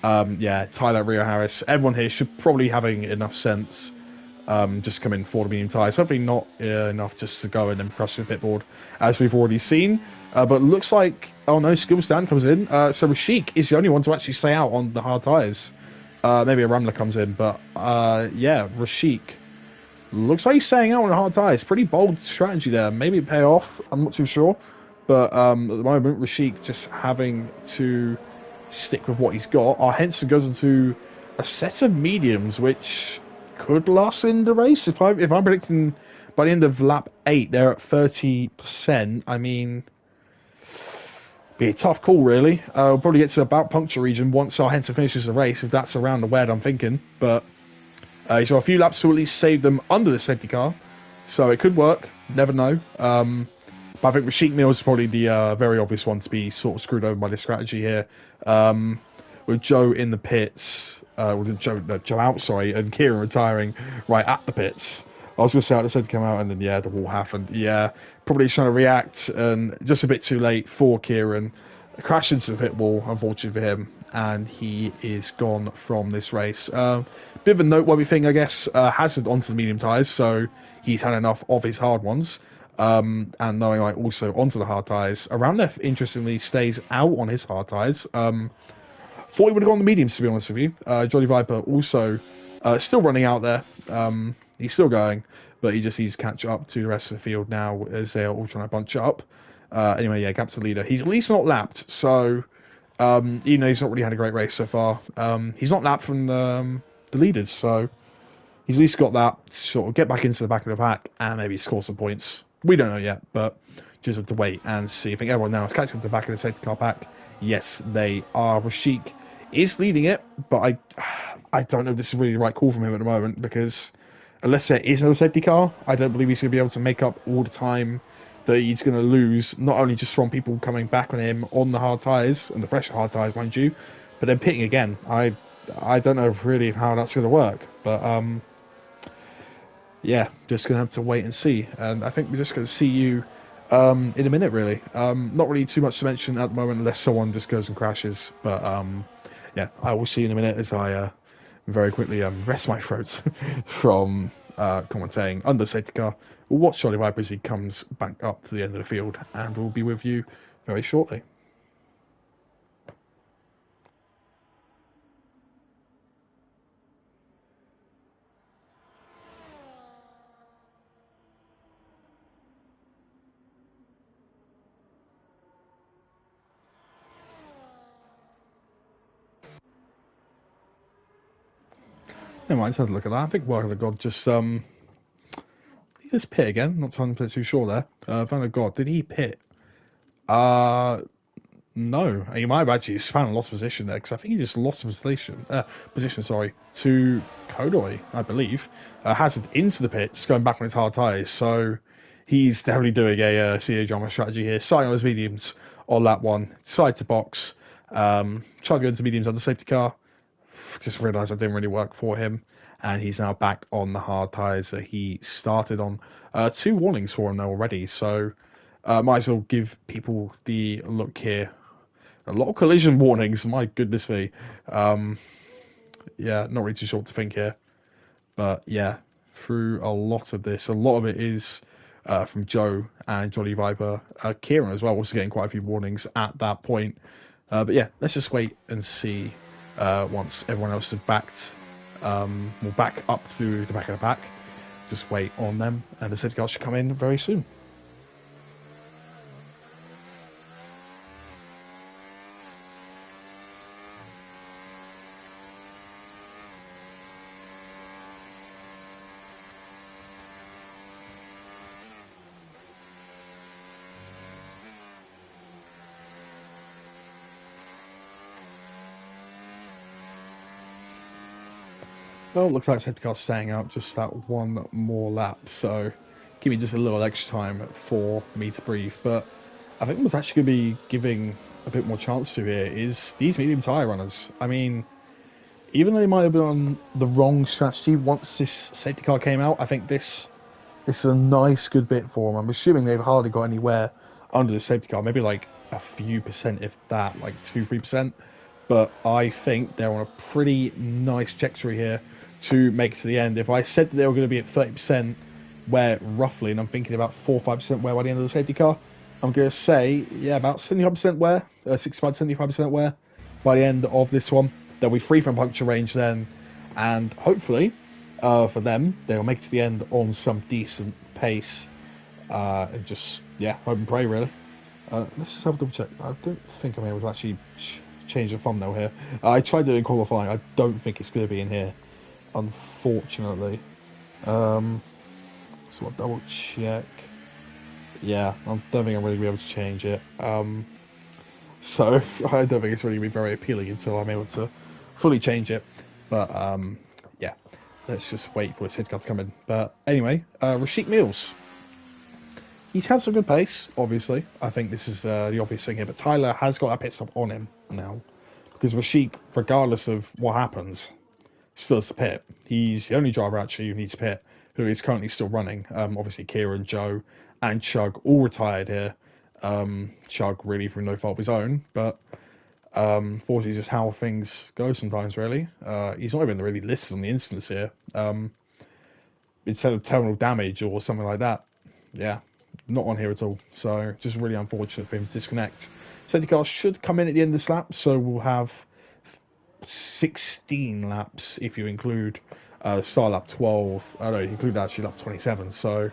Yeah, Tyler, Rio Harris, everyone here should probably having enough sense just come in for the medium tyres. Hopefully not enough just to go in and crush the pit board, as we've already seen. But it looks like, oh no, Skillstan comes in. So Rashik is the only one to actually stay out on the hard tyres. Maybe a Ramler comes in, but yeah, Rashik looks like he's staying out on the hard tyres. Pretty bold strategy there. Maybe it pay off. I'm not too sure. But at the moment, Rashik just having to stick with what he's got. Our Henson goes into a set of mediums, which could last in the race. If I'm predicting by the end of lap 8, they're at 30%. I mean, be a tough call, really. We'll probably get to about puncture region once our Henson finishes the race, if that's around the word I'm thinking. But he's got a few laps to at least save them under the safety car, so it could work. Never know. But I think Rashik Mills is probably the very obvious one to be sort of screwed over by this strategy here. With Joe in the pits, Joe out, sorry, and Kieran retiring right at the pits. I was going to say, I said to come out, and then, yeah, the wall happened. Yeah, probably trying to react, and just a bit too late for Kieran. Crashed into the pit wall, unfortunately for him, and he is gone from this race. Bit of a noteworthy thing, I guess, Hazard onto the medium tyres, so he's had enough of his hard ones. And knowing like also onto the hard tyres. Around interestingly, stays out on his hard tyres. Thought he would have gone the mediums, to be honest with you. Johnny Viper also still running out there. He's still going, but he just needs to catch up to the rest of the field now as they're all trying to bunch up. Anyway, yeah, gap to leader. He's at least not lapped, so even though he's not really had a great race so far, he's not lapped from the leaders, so he's at least got that to sort of get back into the back of the pack and maybe score some points. We don't know yet, but just have to wait and see. I think everyone now is catching up to the back of the safety car pack. Yes, they are. Rashik is leading it, but I don't know if this is really the right call from him at the moment, because unless there is no safety car, I don't believe he's going to be able to make up all the time that he's going to lose, not only just from people coming back on him on the hard tyres, and the pressure hard tyres, mind you, but then pitting again. I don't know really how that's going to work, but yeah, just going to have to wait and see. And I think we're just going to see you in a minute, really. Not really too much to mention at the moment, unless someone just goes and crashes. But yeah, I will see you in a minute as I very quickly rest my throat from commentating under safety car. We'll watch Charlie Viper as he comes back up to the end of the field, and we'll be with you very shortly. Never mind, let's have a look at that. I think World of God just he just pit again. Not 100% too sure there. Van of God, did he pit? No, he might have actually spun and lost position there, because I think he just lost position, sorry, to Kodoy, I believe. Hazard into the pit, just going back on his hard tyres. So he's definitely doing a CA drama strategy here, starting on his mediums on that one, side to box, tried to go into mediums on the safety car, just realised that didn't really work for him, and he's now back on the hard tyres that he started on. 2 warnings for him now already, so might as well give people the look here. A lot of collision warnings, my goodness me. Yeah, not really too sure what to think here. But yeah, through a lot of this, a lot of it is from Joe and Jolly Viper. Kieran as well, also getting quite a few warnings at that point. But yeah, let's just wait and see once everyone else is backed. We'll back up to the back of the pack. Just wait on them, and the safety cars should come in very soon. Well, it looks like safety car's staying out just that one more lap, so give me just a little extra time for me to breathe. But I think what's actually going to be giving a bit more chance to here is these medium tyre runners. I mean, even though they might have been on the wrong strategy once this safety car came out, I think this is a nice, good bit for them. I'm assuming they've hardly got anywhere under the safety car, maybe like a few percent, if that, like 2-3%. But I think they're on a pretty nice trajectory here to make it to the end. If I said that they were going to be at 30% where roughly, and I'm thinking about 4-5% where by the end of the safety car, I'm going to say, yeah, about 75% where, 65-75% where by the end of this one. They'll be free from puncture range then, and hopefully, for them, they'll make it to the end on some decent pace, and just, yeah, hope and pray, really. Let's just have a double check. I don't think I'm able to actually change the thumbnail here. I tried doing qualifying. I don't think it's going to be in here, unfortunately. So I'll double check. Yeah, I don't think I'm really going to be able to change it. So I don't think it's really going to be very appealing until I'm able to fully change it. But yeah, let's just wait for the safety car to come in. But anyway, Rashik Mills. He's had some good pace, obviously. I think this is the obvious thing here. But Tyler has got a pit stop on him now. Because Rashik, regardless of what happens, still has to pit. He's the only driver actually who needs to pit, who is currently still running. Obviously, Kieran, Joe, and Chug all retired here. Chug really through no fault of his own, but fortunately, just how things go sometimes, really. He's not even really listed on the instance here. Instead of terminal damage or something like that, yeah, not on here at all. So just really unfortunate for him to disconnect. Safety car should come in at the end of this lap, so we'll have 16 laps if you include start lap 12. I don't include actually lap 27. So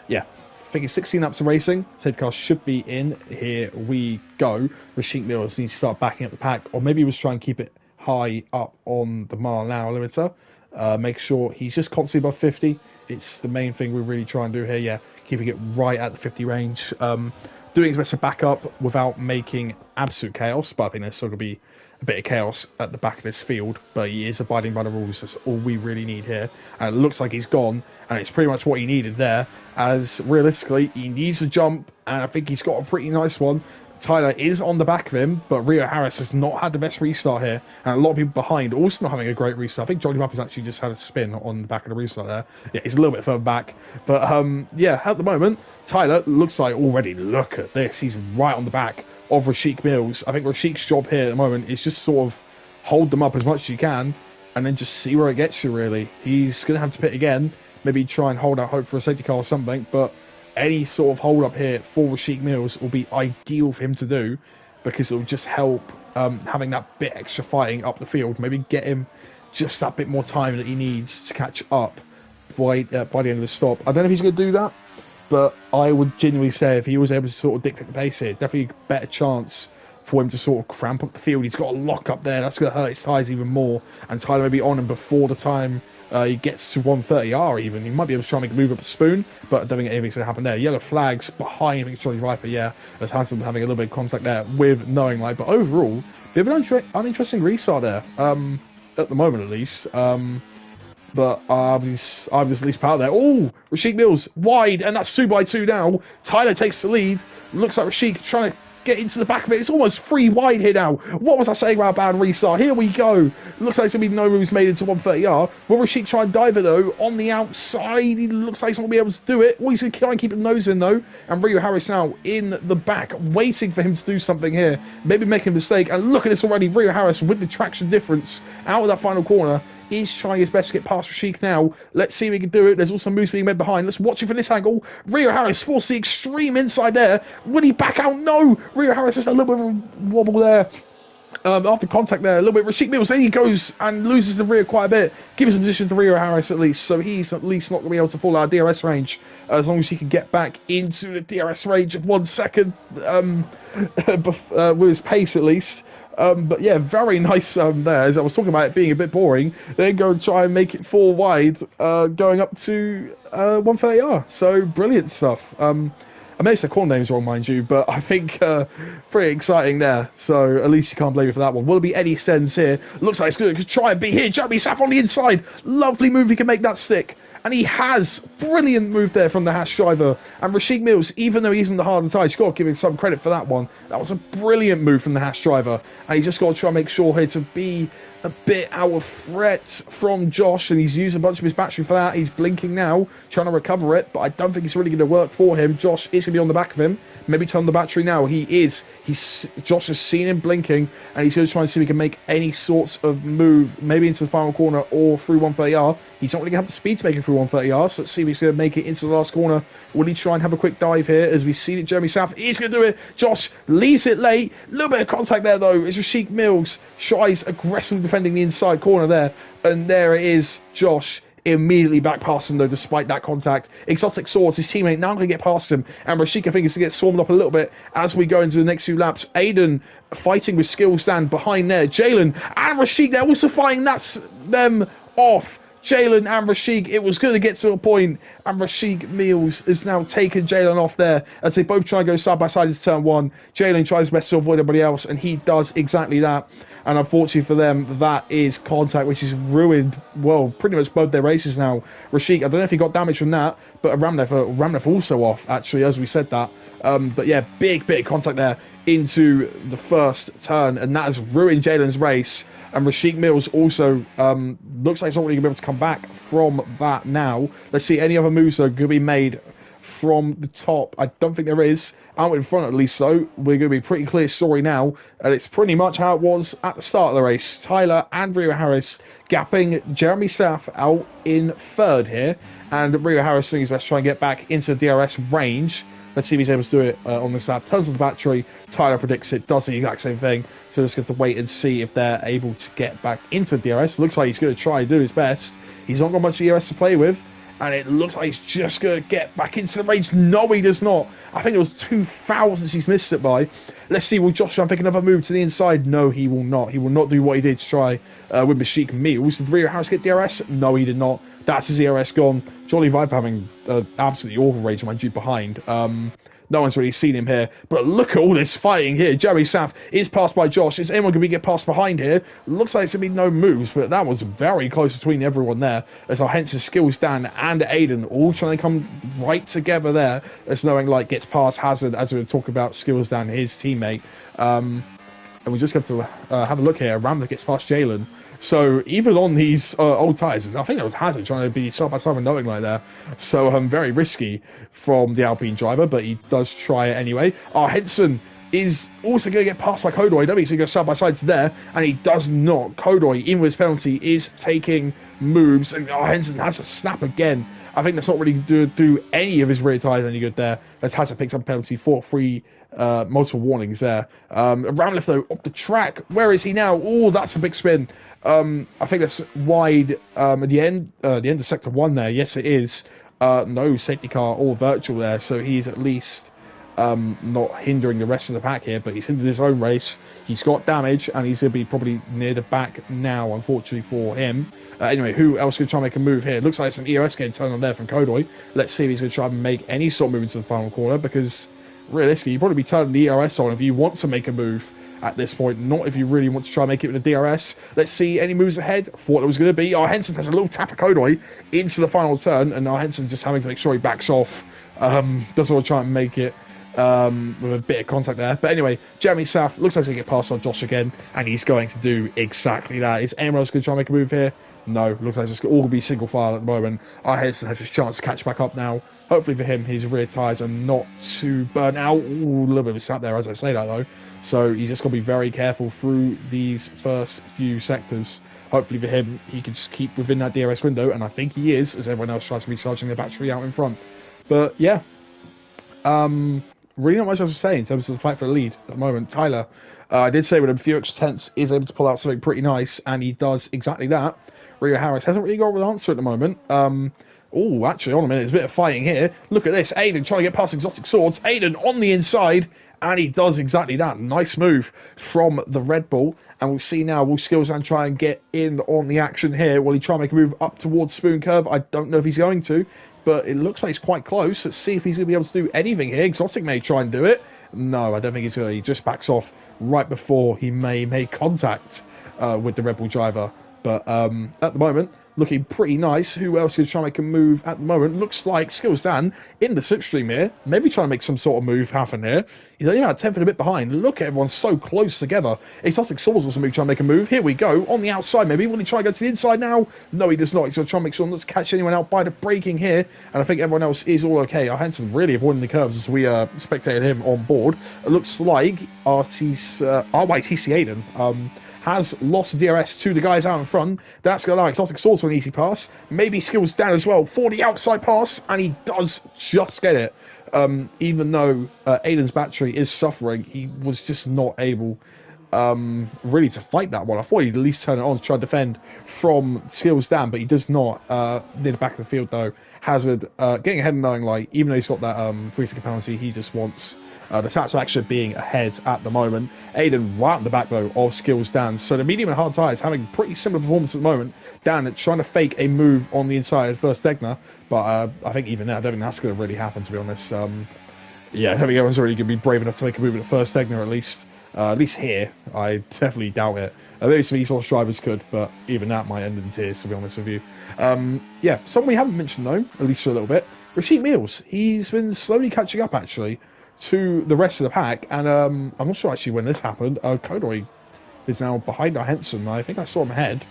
yeah, think it's 16 laps of racing. Safety car should be in. Here we go. Rashik Mills needs to start backing up the pack, or maybe he was trying to keep it high up on the mile an hour limiter. Make sure he's just constantly above 50. It's the main thing we really try and do here. Yeah, keeping it right at the 50 range. Doing his best to back up without making absolute chaos, but I think there's still going to be a bit of chaos at the back of this field, but he is abiding by the rules. That's all we really need here. And it looks like he's gone, and it's pretty much what he needed there, as realistically, he needs a jump, and I think he's got a pretty nice one. Tyler is on the back of him, but Rio Harris has not had the best restart here, and a lot of people behind also not having a great restart. I think Johnny Mupp has actually just had a spin on the back of the restart there. Yeah, he's a little bit further back, but yeah, at the moment, Tyler looks like already, look at this, he's right on the back of Rashik Mills. I think Rashik's job here at the moment is just sort of hold them up as much as you can, and then just see where it gets you, really. He's going to have to pit again, maybe try and hold out hope for a safety car or something, but any sort of hold up here for Rashik Mills will be ideal for him to do, because it will just help having that bit extra fighting up the field, maybe get him just that bit more time that he needs to catch up by the end of the stop. I don't know if he's going to do that, but I would genuinely say if he was able to sort of dictate the pace here, definitely a better chance for him to sort of cramp up the field. He's got a lock up there, that's going to hurt his tyres even more, and Tyler may be on him before the time he gets to 130R even. He might be able to try and make a move up the spoon, but I don't think anything's going to happen there. Yellow flags behind, I think it's Charlie Riper, yeah. There's Hanson having a little bit of contact there with knowing light, but overall, bit of an uninteresting restart there, at the moment at least. But I'm just at least proud there. Oh, Rashik Mills wide, and that's 2x2 now. Tyler takes the lead. Looks like Rashik trying to get into the back of it. It's almost 3 wide here now. What was I saying about a bad restart? Here we go. Looks like there's going to be no moves made into 130R. Will Rashik try and dive it though? On the outside, he looks like he's not going to be able to do it. Oh, he's going to try and keep his nose in though. And Rio Harris now in the back, waiting for him to do something here. Maybe making a mistake. And look at this already. Rio Harris with the traction difference out of that final corner. He's trying his best to get past Rashik now. Let's see if he can do it. There's also moves being made behind. Let's watch it from this angle. Rio Harris forced the extreme inside there. Will he back out? No. Rio Harris just a little bit of a wobble there. After contact there, a little bit. Rashik Mills, then he goes and loses the rear quite a bit. Gives a position to Rio Harris at least, so he's at least not going to be able to fall out of DRS range as long as he can get back into the DRS range of 1 second with his pace at least. But yeah, very nice there. As I was talking about it being a bit boring, then go and try and make it 4 wide, going up to 130R. So brilliant stuff. I may have said corner names wrong, mind you, but I think pretty exciting there. So at least you can't blame me for that one. Will there be any extends here? Looks like it's good. Could try and be here. Jeremy Sapp on the inside. Lovely move. He can make that stick. And he has. Brilliant move there from the Haas driver. And Rashik Mills, even though he's in the hard and tight, you've got to give him some credit for that one. That was a brilliant move from the Haas driver. And he's just got to try and make sure here to be a bit out of threat from Josh. And he's used a bunch of his battery for that. He's blinking now, trying to recover it. But I don't think it's really going to work for him. Josh is going to be on the back of him. Maybe turn the battery now. Josh has seen him blinking, and he's going to try and see if he can make any sorts of move, maybe into the final corner or through 130R. He's not really going to have the speed to make it through 130R, so let's see if he's going to make it into the last corner. Will he try and have a quick dive here? As we've seen it, Jeremy Sapp, he's going to do it. Josh leaves it late. A little bit of contact there, though. It's Rashik Mills. Tries aggressively defending the inside corner there, and there it is, Josh. Immediately back past him though, despite that contact. Exotic Swords, his teammate, now going to get past him, and Rashik, I think, is going to get swarmed up a little bit as we go into the next few laps. Aiden fighting with skill stand behind there. Jalen and Rashik, they're also fighting. That's them off. Jalen and Rashik, it was going to get to a point, and Rashik Mills has now taken Jalen off there as they both try and go side by side into turn 1. Jalen tries his best to avoid everybody else, and he does exactly that. And unfortunately for them, that is contact, which has ruined, well, pretty much both their races now. Rashik, I don't know if he got damage from that, but Ramnev also off, actually, as we said that. But yeah, big bit of contact there into the first turn, and that has ruined Jalen's race. And Rashik Mills also looks like he's not really going to be able to come back from that now. Let's see, any other moves that are going to be made from the top. I don't think there is. Out in front at least, so we're going to be pretty clear story now, and it's pretty much how it was at the start of the race. Tyler and Rio Harris gapping Jeremy Saff out in third here, and Rio Harris doing his best to try and get back into the DRS range. Let's see if he's able to do it on this lap. Turns on the battery, Tyler predicts it, does the exact same thing, so just going to wait and see if they're able to get back into DRS. Looks like he's going to try and do his best. He's not got much DRS to play with, and it looks like he's just going to get back into the range. No, he does not. I think it was 2 thousandths he's missed it by. Let's see, will Josh try and pick another move to the inside? No, he will not. He will not do what he did to try with Mashik Meals. Did Rio Harris get DRS? No, he did not. That's his DRS gone. Jolly Vibe having absolutely awful rage, mind you, behind. No one's really seen him here. But look at all this fighting here. Jeremy Saff is passed by Josh. Is anyone going to get passed behind here? Looks like it's going to be no moves, but that was very close between everyone there. As our Henson, Skills, Dan, and Aiden all trying to come right together there. As knowing like gets past Hazard, as we were talking about Skills, Dan, his teammate. And we just have to have a look here. Ramler gets past Jalen. So even on these old tyres, I think it was Hazard trying to be side by side with knowing like there. So very risky from the Alpine driver, but he does try it anyway. Henson is also going to get passed by Kodoy. Don't he? So he goes side by side to there, and he does not. Kodoy, even with his penalty, is taking moves, and Henson has to snap again. I think that's not really do any of his rear tyres any good there. As Hazard picks up a penalty for free. Multiple warnings there. Ramliff though up the track. Where is he now? Oh, that's a big spin. I think that's wide at the end of sector 1 there. Yes, it is. No safety car or virtual there, so he's at least not hindering the rest of the pack here, but he's hindered his own race. He's got damage, and he's going to be probably near the back now, unfortunately for him. Anyway, who else could try and make a move here? Looks like it's an EOS getting turned on there from Kodoy. Let's see if he's going to try and make any sort of move into the final corner, because realistically, you'd probably be turning the ERS on if you want to make a move at this point, not if you really want to try and make it with a DRS. Let's see any moves ahead. Thought it was going to be. Henson has a little tap of Kodoy into the final turn, and Henson just having to make sure he backs off. Doesn't want to try and make it with a bit of contact there. But anyway, Jeremy Saff looks like he's going to get past on Josh again, and he's going to do exactly that. Is anyone else going to try and make a move here? No, looks like it's just all going to be single file at the moment. Henson has his chance to catch back up now. Hopefully for him, his rear tyres are not too burnt out. Ooh, a little bit of a sat there as I say that though. So he's just got to be very careful through these first few sectors. Hopefully for him, he can just keep within that DRS window, and I think he is, as everyone else tries to be charging their battery out in front. But yeah, really not much else to say in terms of the fight for the lead at the moment. Tyler, I did say with him, a few extra tenths is able to pull out something pretty nice, and he does exactly that. Rio Harris hasn't really got an answer at the moment. Oh, actually, on a minute, there's a bit of fighting here. Look at this. Aiden trying to get past Exotic Swords. Aiden on the inside, and he does exactly that. Nice move from the Red Bull. And we'll see now, will Skillsand try and get in on the action here? Will he try and make a move up towards Spoon Curve? I don't know if he's going to, but it looks like he's quite close. Let's see if he's going to be able to do anything here. Exotic may try and do it. No, I don't think he's going to. He just backs off right before he may make contact with the Red Bull driver. But at the moment, looking pretty nice. Who else is trying to make a move at the moment? Looks like Skills Dan in the slipstream here. Maybe trying to make some sort of move happen here. He's only about 10th and a bit behind. Look at everyone so close together. Exotic Swords was trying to make a move. Here we go. On the outside, maybe. Will he try and go to the inside now? No, he does not. He's going to try and make sure not to catch anyone out by the braking here. And I think everyone else is all okay. Henson really avoiding the curves as we spectated him on board. It looks like RYTC Aiden has lost DRS to the guys out in front. That's going to allow Exotic Swords for an easy pass. Maybe Skills down as well for the outside pass, and he does just get it. Even though Aiden's battery is suffering, he was just not able really to fight that one. I thought he'd at least turn it on to try and defend from Skills down, but he does not. Near the back of the field though, Hazard getting ahead and knowing like, even though he's got that 3-second penalty, he just wants the satisfaction of being ahead at the moment. Aiden right in the back though of Skills Dan. So the medium and hard tyres having pretty similar performance at the moment. Dan trying to fake a move on the inside of first Degner, but I think even now I don't think that's going to really happen, to be honest. Yeah, I don't think everyone's really going to be brave enough to make a move at the first Degner at least here. I definitely doubt it. Maybe some esports drivers could, but even that might end in tears, to be honest with you. Yeah, someone we haven't mentioned though, at least for a little bit, Rashid Meals. He's been slowly catching up actually to the rest of the pack, and I'm not sure actually when this happened. Kodoy is now behind Henson. I think I saw him ahead.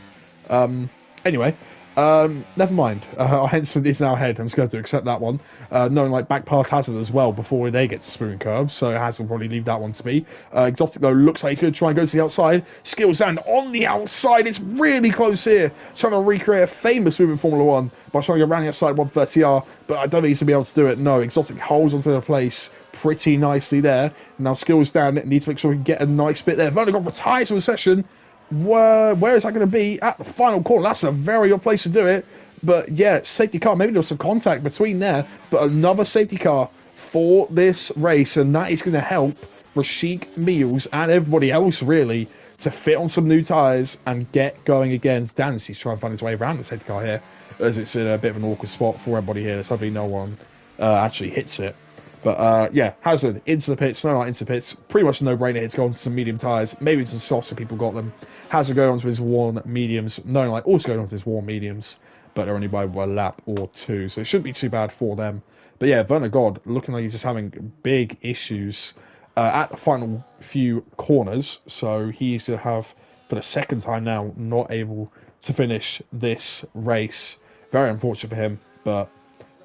Anyway, never mind. Henson is now ahead. I'm just going to accept that one. Knowing like back past Hazard as well before they get to Spoon Curve, so Hazard will probably leave that one to me. Exotic though looks like he's going to try and go to the outside. Skills and on the outside, it's really close here. Trying to recreate a famous move in Formula 1 by trying to go around the outside 130R, but I don't think he's going to be able to do it. No, Exotic holds onto the place pretty nicely there. Now Skills down, need to make sure we can get a nice bit there. I've only got retires for a session. Where is that going to be? At the final corner. That's a very good place to do it. But yeah, safety car. Maybe there was some contact between there, but another safety car for this race, and that is going to help Rashik Meals and everybody else really to fit on some new tyres and get going again. Dance, he's trying to find his way around the safety car here, as it's in a bit of an awkward spot for everybody here. So hopefully no one actually hits it. But yeah, Hazard into the pits, no, not into the pits. Pretty much no brainer here to go on to some medium tyres, maybe some softs if people got them. Hazard going on to his worn mediums, no, like also going on to his worn mediums, but they're only by a lap or two, so it shouldn't be too bad for them. But yeah, Werner God looking like he's just having big issues at the final few corners, so he's going to have, for the second time now, not able to finish this race. Very unfortunate for him, but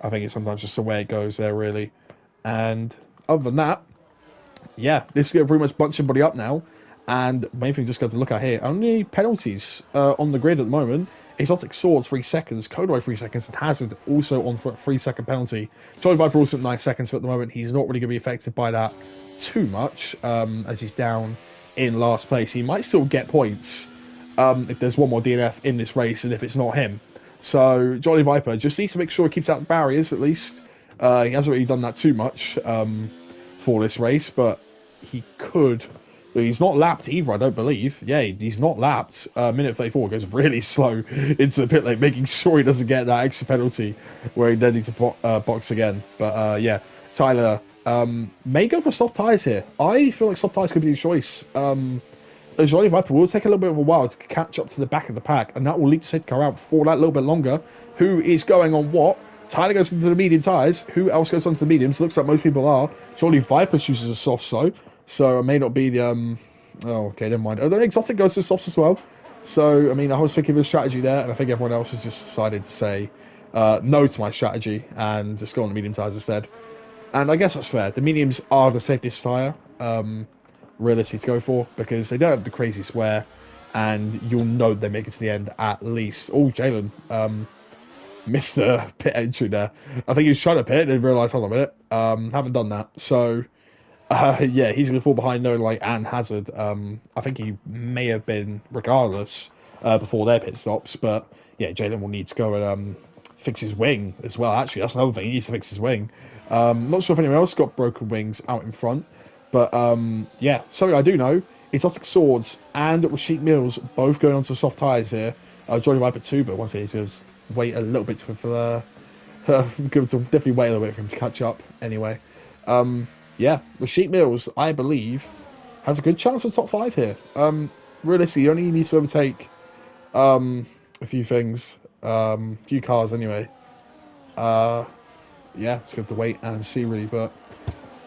I think it's sometimes just the way it goes there, really. And other than that, yeah, this is going to pretty much bunch everybody up now. And main thing just got to look at here, only penalties on the grid at the moment. Exotic Swords 3 seconds, Kodai 3 seconds, and Hazard also on for a 3-second penalty. Jolly Viper also at 9 seconds, but at the moment he's not really going to be affected by that too much, as he's down in last place. He might still get points if there's one more DNF in this race, and if it's not him. So Jolly Viper just needs to make sure he keeps out the barriers at least. He hasn't really done that too much for this race, but he could. He's not lapped either, I don't believe. Yeah, he's not lapped. Minute 34 goes really slow into the pit lane, making sure he doesn't get that extra penalty where he then needs to box again. But yeah, Tyler may go for soft tyres here. I feel like soft tyres could be a choice. Jolly Viper will take a little bit of a while to catch up to the back of the pack, and that will leave the car out for that little bit longer. Who is going on what? Tyler goes into the medium tyres. Who else goes onto the mediums? Looks like most people are. Jolly Viper chooses a soft, so it may not be the oh, okay, never mind. Oh, the Exotic goes to the softs as well. So I mean, I was thinking of a strategy there, and I think everyone else has just decided to say no to my strategy and just go on the medium tyres instead. And I guess that's fair. The mediums are the safest tyre, realistically, to go for, because they don't have the crazy swear, and you'll know they make it to the end at least. Oh, Jalen missed the pit entry there. I think he was trying to pit and realised, hold on a minute, haven't done that. So yeah, he's going to fall behind Knowing Light and Hazard. I think he may have been regardless before their pit stops, but yeah, Jalen will need to go and fix his wing as well. Actually, that's another thing. He needs to fix his wing. Not sure if anyone else got broken wings out in front, but yeah, something I do know, Exotic Swords and Rashik Mills both going onto soft tyres here. Johnny Viper too, but once he's going to wait a little bit for definitely wait a little bit for him to catch up anyway. Yeah, Rashik Mills, I believe, has a good chance of top 5 here. Realistically, he only needs to overtake a few things, few cars anyway. Yeah, just have to wait and see really, but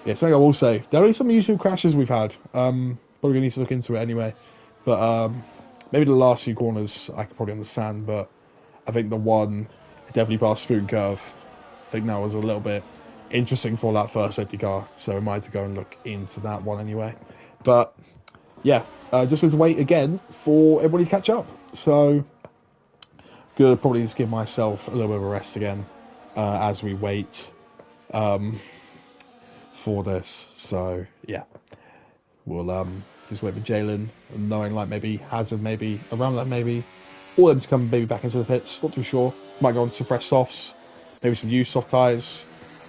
yeah, something I will say, there are some usual crashes we've had. Probably gonna need to look into it anyway. But maybe the last few corners I could probably understand, but I think the one definitely past Spoon Curve, I think that was a little bit interesting for that first safety car, so I might have to go and look into that one anyway. But yeah, just have to wait again for everybody to catch up. So good, probably just give myself a little bit of a rest again as we wait for this. So yeah, we'll just wait for Jalen, knowing like maybe Hazard, maybe around that, maybe all of them to come maybe back into the pits. Not too sure. Might go on to fresh softs, maybe some used soft tyres.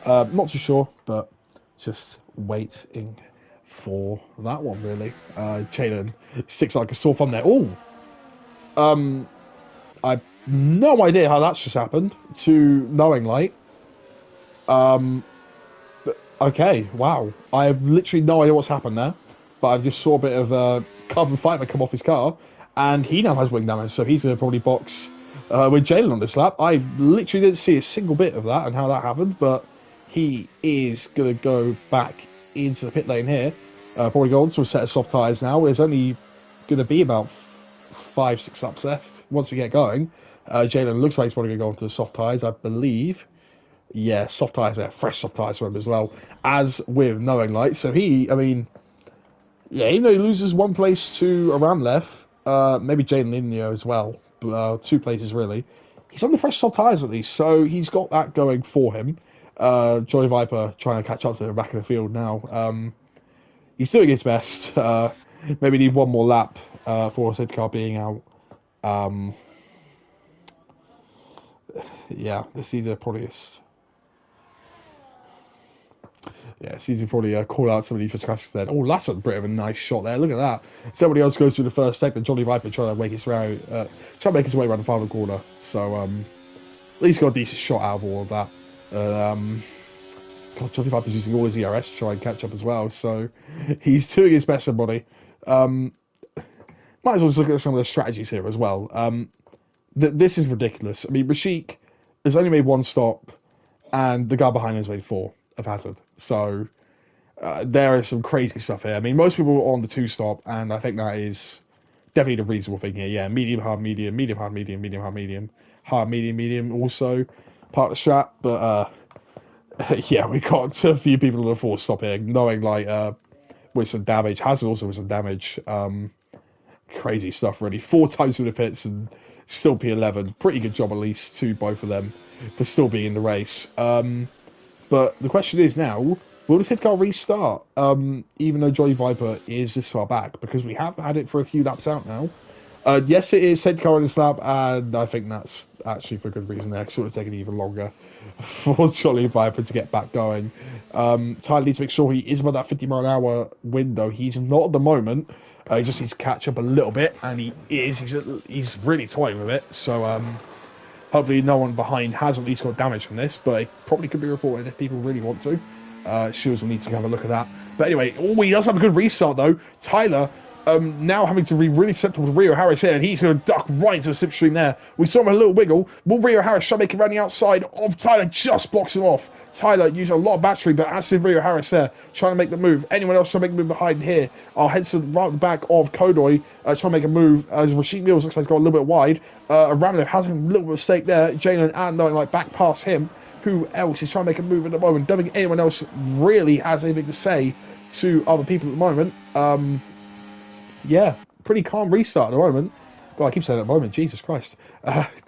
Not too sure, but just waiting for that one really. Jalen sticks like a sore thumb there. Oh, I've no idea how that's just happened to Knowing Light. Okay, wow. I have literally no idea what's happened there, but I've just saw a bit of carbon fibre come off his car, and he now has wing damage, so he's going to probably box with Jalen on this lap. I literally didn't see a single bit of that and how that happened, but he is going to go back into the pit lane here. Probably go on to a set of soft tyres now. There's only going to be about 5-6 laps left once we get going. Jalen looks like he's probably going to go onto the soft tyres, I believe. Yeah, soft tyres there. Fresh soft tyres for him as well, as with Knowing Light. So he, I mean, yeah, even though he loses one place to around left, maybe Jalen Inyo as well, 2 places really. He's on the fresh soft tyres at least, so he's got that going for him. Joy Viper trying to catch up to the back of the field now. He's doing his best. Maybe need one more lap for said car being out. Yeah, it's either probably yeah, it's easy to probably call out somebody for classics then. Oh, that's a bit of a nice shot there. Look at that. Somebody else goes through the first sector. Johnny Viper trying to make his way, around the final corner. So at least got a decent shot out of all of that. God, Johnny Viper's using all his ERS to try and catch up as well. So he's doing his best, everybody. Might as well just look at some of the strategies here as well. This is ridiculous. I mean, Rashik has only made one stop, and the guy behind him has made 4 of hazard. So there is some crazy stuff here. I mean, most people are on the 2-stop, and I think that is definitely the reasonable thing here. Yeah, medium, hard, medium, medium, hard, medium, medium, hard, medium, hard, medium, medium. Also part of the strat, but yeah, we got a few people on the 4-stop here, knowing like with some damage. Hazard also with some damage. Crazy stuff, really. 4 times through the pits and still P11. Pretty good job, at least, to both of them for still being in the race. But the question is now, will this hit car restart? Even though Johnny Viper is this far back, because we have had it for a few laps out now. Yes, it is head car in this lap, and I think that's actually for good reason there. It's sort of taking even longer for Johnny Viper to get back going. Tyler needs to make sure he is above that 50-mile-an-hour window. He's not at the moment. He just needs to catch up a little bit, and he is. He's really toying with it. So hopefully no one behind has at least got damage from this, but it probably could be reported if people really want to. Shields will need to have a look at that. But anyway, he does have a good restart though. Tyler now having to be really susceptible to Rio Harris here, and he's going to duck right into the slipstream there. We saw him a little wiggle. Will Rio Harris try to make it around the outside of Tyler? Just blocks him off. Tyler used a lot of battery, but as did Rio Harris there, trying to make the move. Anyone else trying to make the move behind here? Henson right at the back of Kodoy, trying to make a move as Rashid Mills looks like he's got a little bit wide. Ramlev has a little bit of a mistake there. Jalen and knowing like back past him. Who else is trying to make a move at the moment? Don't think anyone else really has anything to say to other people at the moment. Yeah, pretty calm restart at the moment. God, I keep saying at the moment, Jesus Christ.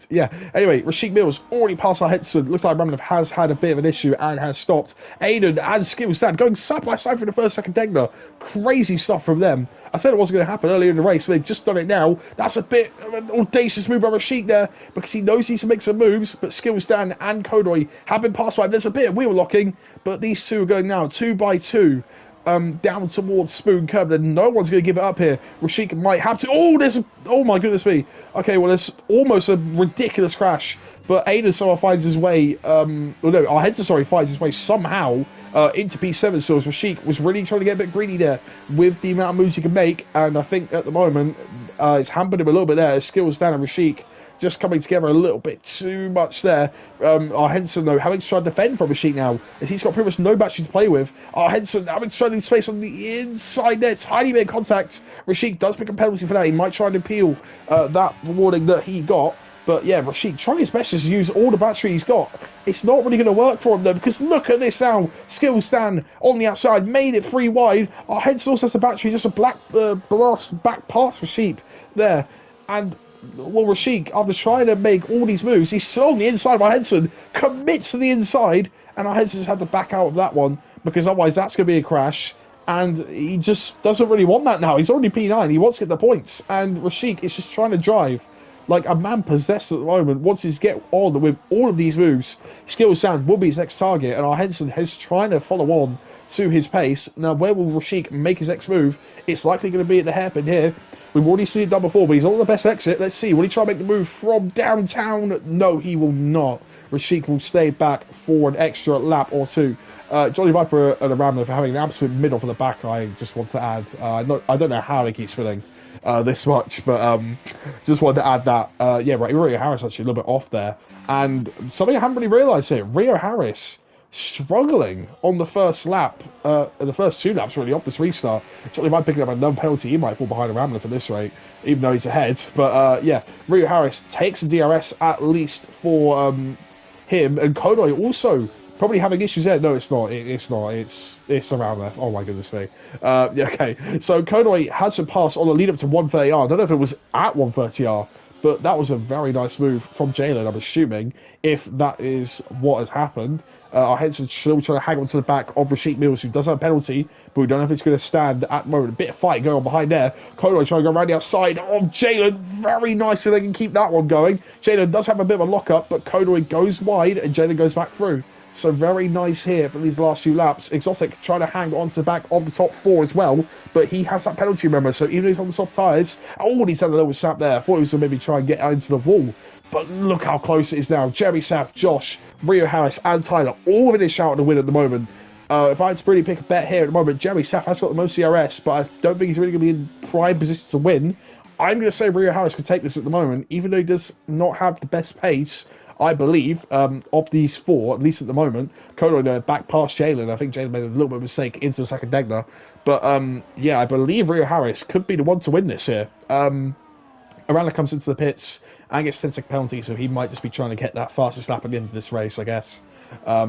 Yeah, anyway, Rashid Mills already passed our Henson. Looks like Ramlev has had a bit of an issue and has stopped. Aiden and Skillstad going side by side for the first, second Degner. Crazy stuff from them. I said it wasn't going to happen earlier in the race, but they've just done it now. That's a bit of an audacious move by Rashid there, because he knows he needs to make some moves, but Skillstan and Kodoy have been passed by. There's a bit of wheel locking, but these two are going now 2 by 2. Down towards Spoon Curb, then no one's going to give it up here. Rashik might have to. Oh my goodness me. Okay, well, there's almost a ridiculous crash, but Aiden somehow finds his way. Finds his way somehow into P7 still. Rashik was really trying to get a bit greedy there with the amount of moves he can make, and I think at the moment it's hampered him a little bit there. His skills down, and Rashik just coming together a little bit too much there. Henson, though, having to try to defend from Rashik now, as he's got pretty much no battery to play with. Henson having to try to leave space on the inside there. Tiny bit of contact. Rashik does pick a penalty for that. He might try and appeal that warning that he got. But yeah, Rashik trying his best to use all the battery he's got. It's not really going to work for him though, because look at this now. Skill stand on the outside, made it 3 wide. Henson also has the battery, just a black blast back pass for Sheep there. And well, Rashik, after trying to make all these moves, he's still on the inside of Henson, commits to the inside, and Henson just had to back out of that one, because otherwise that's going to be a crash, and he just doesn't really want that now. He's already P9, he wants to get the points, and Rashik is just trying to drive like a man possessed at the moment, wants to get on with all of these moves. Skill Sound will be his next target, and Henson is trying to follow on to his pace. Now, where will Rashik make his next move? It's likely going to be at the hairpin here. We've already seen it done before, but he's not on the best exit. Let's see. Will he try and make the move from downtown? No, he will not. Rashik will stay back for an extra lap or 2. Johnny Viper and the Ramler for having an absolute middle for the back, I just want to add. I don't know how he keeps spinning this much, but just wanted to add that. Yeah, right, Rio Harris actually a little bit off there. And something I haven't really realised here, Rio Harris struggling on the first lap, the first 2 laps really off this restart. Johnny Viper picking up another penalty, he might fall behind a Ramler for this rate, even though he's ahead. But yeah, Rio Harris takes a DRS at least for him, and Kodoy also probably having issues there. No, it's not. It's not. It's around there. Oh my goodness me. Yeah, okay. So Kodoy has to pass on the lead up to 130R. I don't know if it was at 130R, but that was a very nice move from Jalen, I'm assuming, if that is what has happened. Our Henson still trying to hang on to the back of Rashik Mills, who does have a penalty, but we don't know if it's going to stand at the moment. A bit of fight going on behind there. Kodoi trying to go around the outside of Jalen. Very nice, so they can keep that one going. Jalen does have a bit of a lock-up, but Kodoi goes wide, and Jalen goes back through. So very nice here for these last few laps. Exotic trying to hang on to the back of the top 4 as well, but he has that penalty, remember, so even if he's on the soft tyres, oh, he's had a little sap there. I thought he was going to maybe try and get out into the wall, but look how close it is now. Jeremy Sapp, Josh, Rio Harris, and Tyler, all within a shout of the win at the moment. If I had to really pick a bet here at the moment, Jeremy Sapp has got the most CRS, but I don't think he's really going to be in prime position to win. I'm going to say Rio Harris could take this at the moment, even though he does not have the best pace, I believe, of these 4, at least at the moment. Kodoi back past Jalen. I think Jalen made a little bit of a mistake into the second Degner. But, yeah, I believe Rio Harris could be the one to win this here. Aranda comes into the pits and gets 10-second penalty, so he might just be trying to get that fastest lap at the end of this race, I guess.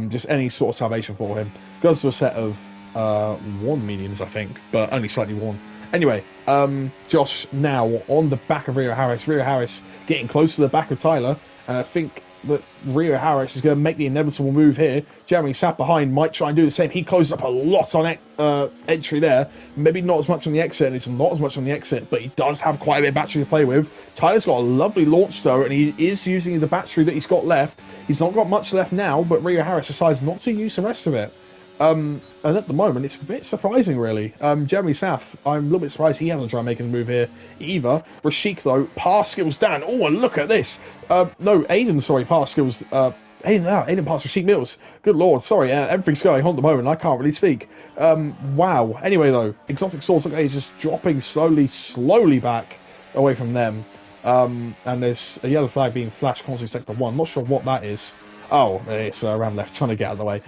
Just any sort of salvation for him. Goes to a set of 1 mediums, I think, but only slightly worn. Anyway, Josh now on the back of Rio Harris. Rio Harris getting close to the back of Tyler, and I think that Rio Harris is going to make the inevitable move here. Jeremy Sapp behind might try and do the same. He closes up a lot on entry there. Maybe not as much on the exit, and it's not as much on the exit, but he does have quite a bit of battery to play with. Tyler's got a lovely launch though, and he is using the battery that he's got left. He's not got much left now, but Rio Harris decides not to use the rest of it. And at the moment, it's a bit surprising, really. Jeremy Saff, I'm a little bit surprised he hasn't tried making a move here either. Rashik, though, pass skills down. Oh, and look at this. No, Aiden, sorry, pass skills. Aiden passed Rashik Mills. Good lord, sorry, everything's going on at the moment. I can't really speak. Wow. Anyway, though, Exotic Swords, look, he's just dropping slowly back away from them. And there's a yellow flag being flashed constantly sector 1. Not sure what that is. Oh, it's around left, trying to get out of the way.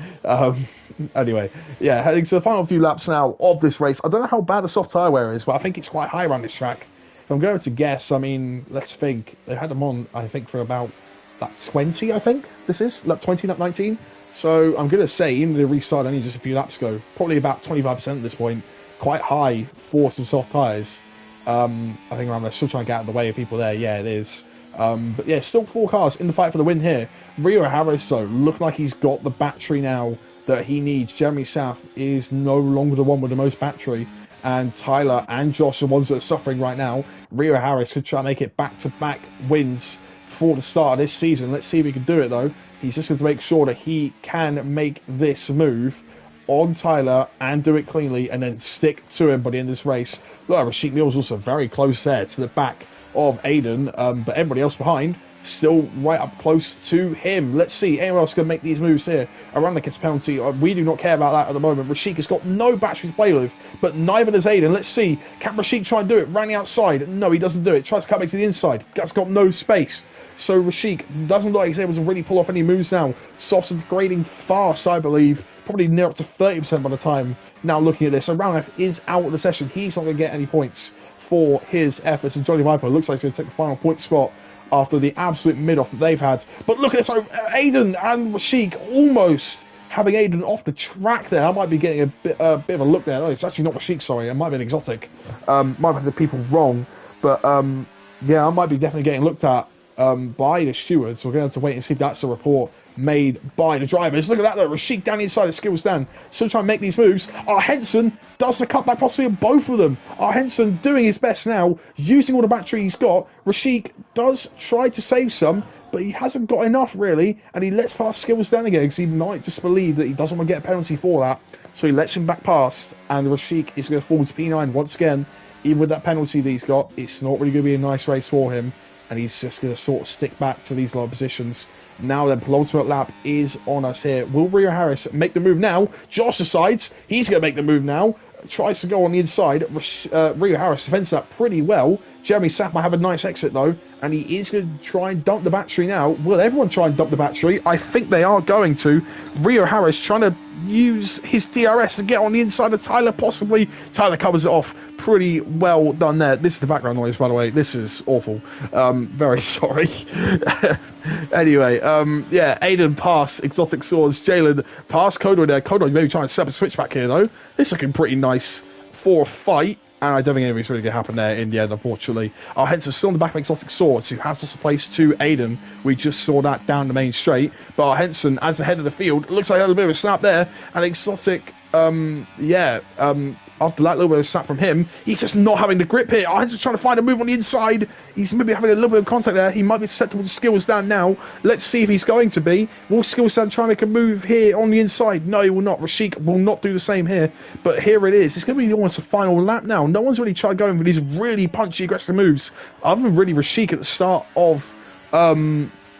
Anyway, yeah, heading to the final few laps now of this race. I don't know how bad the soft tyre wear is, but I think it's quite high around this track. If I'm going to guess, I mean, let's think. They had them on, I think, for about lap 20, I think this is. Lap 20, lap 19. So I'm going to say, even though they restarted only just a few laps ago, probably about 25% at this point. Quite high for some soft tyres. I think around there, still trying to get out of the way of people there. Yeah, it is. But yeah, still 4 cars in the fight for the win here. Rio Harris, though, look like he's got the battery now that he needs. Jeremy Saff is no longer the one with the most battery, and Tyler and Josh are the ones that are suffering right now. Rio Harris could try and make it back-to-back wins for the start of this season. Let's see if he can do it, though. He's just going to make sure that he can make this move on Tyler and do it cleanly and then stick to him by the end of this race. Look, Rashik Mills also very close there to the back of Aiden, but everybody else behind still right up close to him. Let's see, anyone else can make these moves here. Aranda gets a penalty. We do not care about that at the moment. Rashik has got no battery to play with, but neither does Aiden. Let's see, can Rashik try and do it? Round the outside. No, he doesn't do it. Tries to cut back to the inside. That's got no space. So Rashik doesn't look like he's able to really pull off any moves now. Softs are degrading fast, I believe. Probably near up to 30% by the time now looking at this. So Roundlife is out of the session. He's not going to get any points for his efforts. And Johnny Viper looks like he's going to take the final point spot after the absolute mid-off that they've had. But look at this, Aiden and Rashik almost having Aiden off the track there. I might be getting a bit of a look there. Oh, it's actually not Rashik, sorry. It might be an Exotic. Might have the people wrong. But, yeah, I might be definitely getting looked at by the stewards. So we're going to have to wait and see if that's a report made by the drivers. Look at that though, Rashik down inside the skill stand, still trying to make these moves. Henson does the cutback possibly on both of them. Henson doing his best now, using all the battery he's got. Rashik does try to save some, but he hasn't got enough really, and he lets past skills down again because he might just believe that he doesn't want to get a penalty for that, so he lets him back past, and Rashik is going to fall to P9 once again. Even with that penalty that he's got, it's not really going to be a nice race for him, and he's just going to sort of stick back to these low positions. Now then, penultimate lap is on us here. Will Rio Harris make the move now? Josh decides he's going to make the move now. Tries to go on the inside. Rio Harris defends that pretty well. Jeremy Sapp might have a nice exit though, and he is going to try and dump the battery now. Will everyone try and dump the battery? I think they are going to. Rio Harris trying to use his DRS to get on the inside of Tyler, possibly. Tyler covers it off. Pretty well done there. This is the background noise, by the way. This is awful. Very sorry. Anyway, yeah, Aiden pass Exotic Swords. Jalen pass Kodoi there. Kodoi maybe trying to set up a switch back here, though. This is looking pretty nice for a fight. And I don't think anything's really going to happen there in the end, unfortunately. Our Henson's still on the back of Exotic Swords, who has lost a place to Aiden. We just saw that down the main straight. But our Henson, as the head of the field, looks like a little bit of a snap there. And Exotic, after that little bit of snap from him, he's just not having the grip here. Henson's trying to find a move on the inside. He's maybe having a little bit of contact there. He might be set towards Skills down now. Let's see if he's going to be. Will Skills down try and make a move here on the inside? No, he will not. Rashik will not do the same here. But here it is. It's going to be almost a final lap now. No one's really tried going for these really punchy, aggressive moves, other than really Rashik at the start of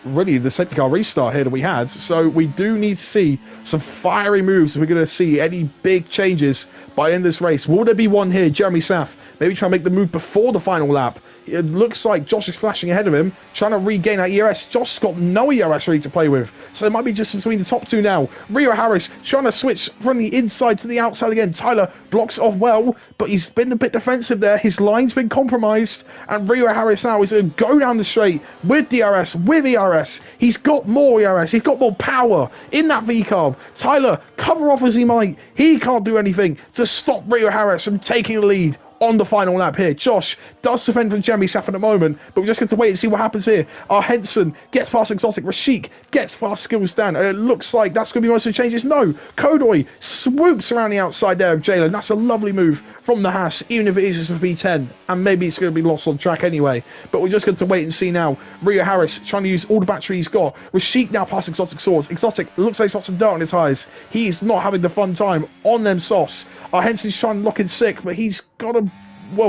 really the safety car restart here that we had. So we do need to see some fiery moves if we're going to see any big changes by the end of this race. Will there be one here? Jeremy Saff maybe try and make the move before the final lap. It looks like Josh is flashing ahead of him, trying to regain that ERS. Josh's got no ERS ready to play with, so it might be just between the top two now. Rio Harris trying to switch from the inside to the outside again. Tyler blocks off well, but he's been a bit defensive there. His line's been compromised, and Rio Harris now is going to go down the straight with DRS, with ERS. He's got more ERS, he's got more power in that V-carb. Tyler, cover off as he might, he can't do anything to stop Rio Harris from taking the lead on the final lap here. Josh does defend from Jeremy Saff at the moment, but we're just going to wait and see what happens here. Our Henson gets past Exotic. Rashik gets past Skills Dan, and it looks like that's going to be one of the changes. No, Kodoy swoops around the outside there of Jalen. That's a lovely move from the Haas, even if it is just a V10, and maybe it's going to be lost on track anyway. But we're just going to wait and see now. Rio Harris trying to use all the battery he's got. Rashik now past Exotic Swords. Exotic looks like he's got some dirt on his eyes. He's not having the fun time on them softs. Our Henson's trying to lock in sick, but he's got a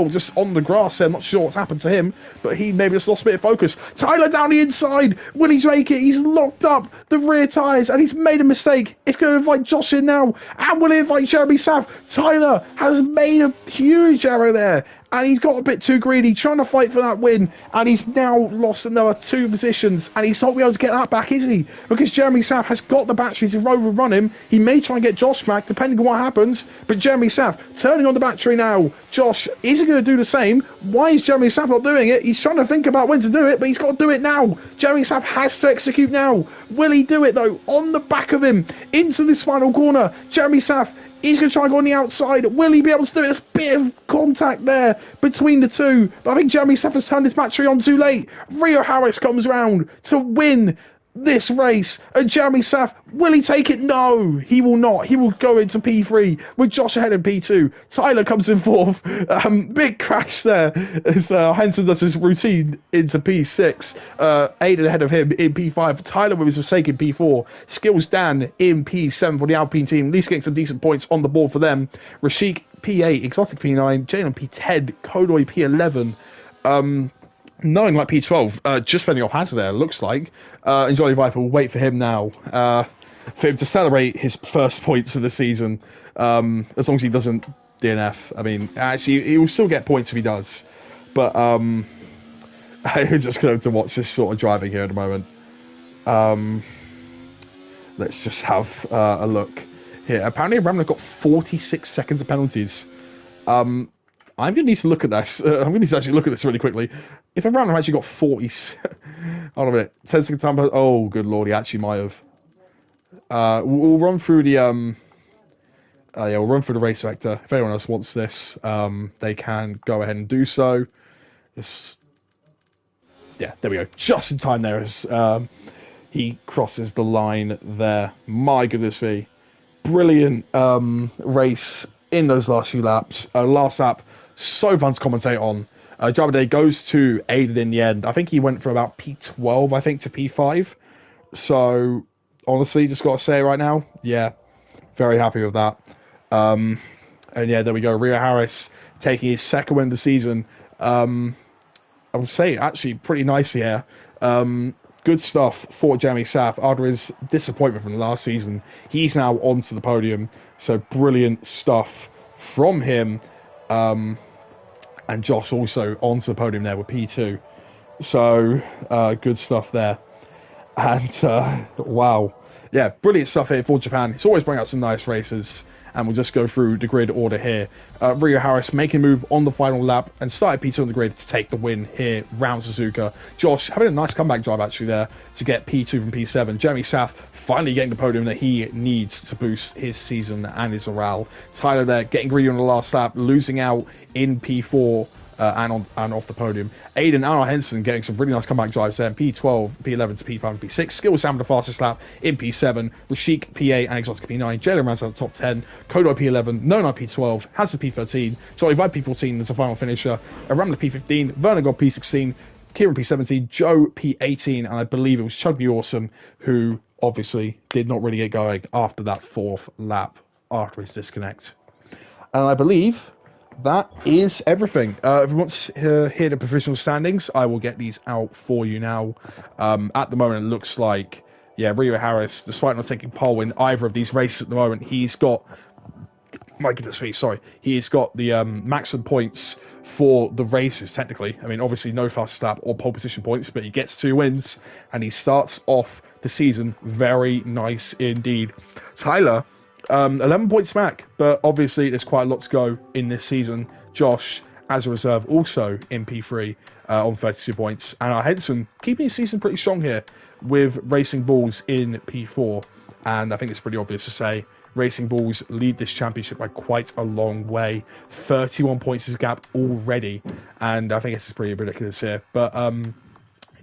just on the grass there. I'm not sure what's happened to him, but he maybe just lost a bit of focus. Tyler down the inside. Will he make it? He's locked up the rear tyres, and he's made a mistake. It's going to invite Josh in now, and will he invite Jeremy Saff? Tyler has made a huge error there, and he's got a bit too greedy, trying to fight for that win, and he's now lost another 2 positions, and he's not be able to get that back, is he? Because Jeremy Saff has got the battery to overrun him. He may try and get Josh back, depending on what happens, but Jeremy Saff turning on the battery now. Josh, is he going to do the same? Why is Jeremy Saff not doing it? He's trying to think about when to do it, but he's got to do it now. Jeremy Saff has to execute now. Will he do it, though? On the back of him, into this final corner. Jeremy Saff, he's going to try and go on the outside. Will he be able to do it? There's a bit of contact there between the two. But I think Jeremy Saff has turned his battery on too late. Rio Harris comes round to win this race. And Jeremy Saff, will he take it? No, he will not. He will go into P3 with Josh ahead in P2. Tyler comes in 4th. Big crash there as Henson does his routine into P6. Aiden ahead of him in P5. Tyler with his mistake in P4. Skills Dan in P7 for the Alpine team. At least getting some decent points on the board for them. Rashik P8, Exotic P9, Jalen P10, Kodoy P11. Knowing like P12, just fending off Hazard there, looks like. And Jolly Viper will wait for him now, for him to celebrate his first points of the season, as long as he doesn't DNF. I mean, actually, he will still get points if he does. But I'm just going to watch this sort of driving here at the moment. Let's just have a look here. Apparently, Ramler got 46 seconds of penalties. I'm going to need to look at this. I'm going to need to actually look at this really quickly. If a random actually got 40... Hold on a minute. 10 second time... Oh, good lord, he actually might have. We'll run through the... we'll run through the race vector. If anyone else wants this, they can go ahead and do so. Yeah, there we go. Just in time there as he crosses the line there. My goodness me. Brilliant race in those last few laps. Last lap, so fun to commentate on. Driver Day goes to Aiden in the end. I think he went from about P12, I think, to P5. So, honestly, just got to say right now, yeah, very happy with that. And yeah, there we go. Rio Harris taking his second win of the season. I would say, actually, pretty nice here. Good stuff for Jeremy Saff. After his disappointment from the last season, he's now onto the podium. So, brilliant stuff from him. And Josh also onto the podium there with P2. So, good stuff there. And, wow. Yeah, brilliant stuff here for Japan. It's always bringing out some nice races. and we'll just go through the grid order here. Rio Harris making a move on the final lap and started P2 on the grid to take the win here, round Suzuka. Josh having a nice comeback drive actually there to get P2 from P7. Jeremy Saff finally getting the podium that he needs to boost his season and his morale. Tyler there getting greedy on the last lap, losing out in P4 and off the podium. Aiden and Arnold Henson getting some really nice comeback drives there. P12, P11 to P5 and P6. Skill Sam the fastest lap in P7. Rashik P8 and Exotic P9. Jalen rounds out the top 10. Kodai P11. Nona P12. Hansen P13. Jolly Vibe P14 as a final finisher. Aramla P15. Vernon God P16. Kieran P17. Joe P18. And I believe it was Chugby Awesome who obviously did not really get going after that 4th lap after his disconnect. And I believe that is everything. If you want to hear the provisional standings, I will get these out for you now. At the moment, it looks like, yeah, Rio Harris, despite not taking pole in either of these races at the moment, he's got, my goodness me, sorry, he's got the maximum points for the races, technically. I mean, obviously, no fast lap or pole position points, but he gets 2 wins, and he starts off the season very nice indeed. Tyler, 11 points back, but obviously there's quite a lot to go in this season. Josh, as a reserve, also in P3 on 32 points. And our Henson keeping his season pretty strong here with Racing Bulls in P4. And I think it's pretty obvious to say Racing Bulls lead this championship by quite a long way. 31 points is a gap already. And I think this is pretty ridiculous here. But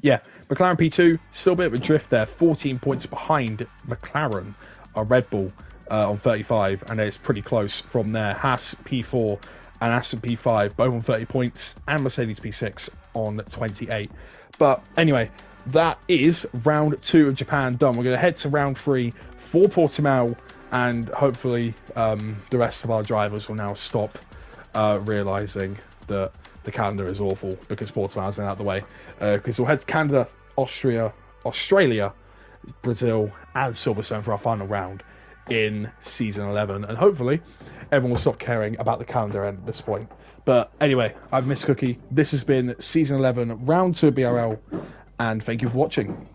yeah, McLaren P2, still a bit of a drift there. 14 points behind McLaren, our Red Bull. On 35, and it's pretty close from there. Haas P4 and Aston P5 both on 30 points, and Mercedes P6 on 28. But anyway, that is round 2 of Japan done. We're going to head to round 3 for Portimao, and hopefully the rest of our drivers will now stop realising that the calendar is awful because Portimao's out of the way. Because we'll head to Canada, Australia, Brazil, and Silverstone for our final round in season 11, and hopefully everyone will stop caring about the calendar end at this point. But anyway, I've Mr. Cookie. This has been season 11, round 2 BRL, and thank you for watching.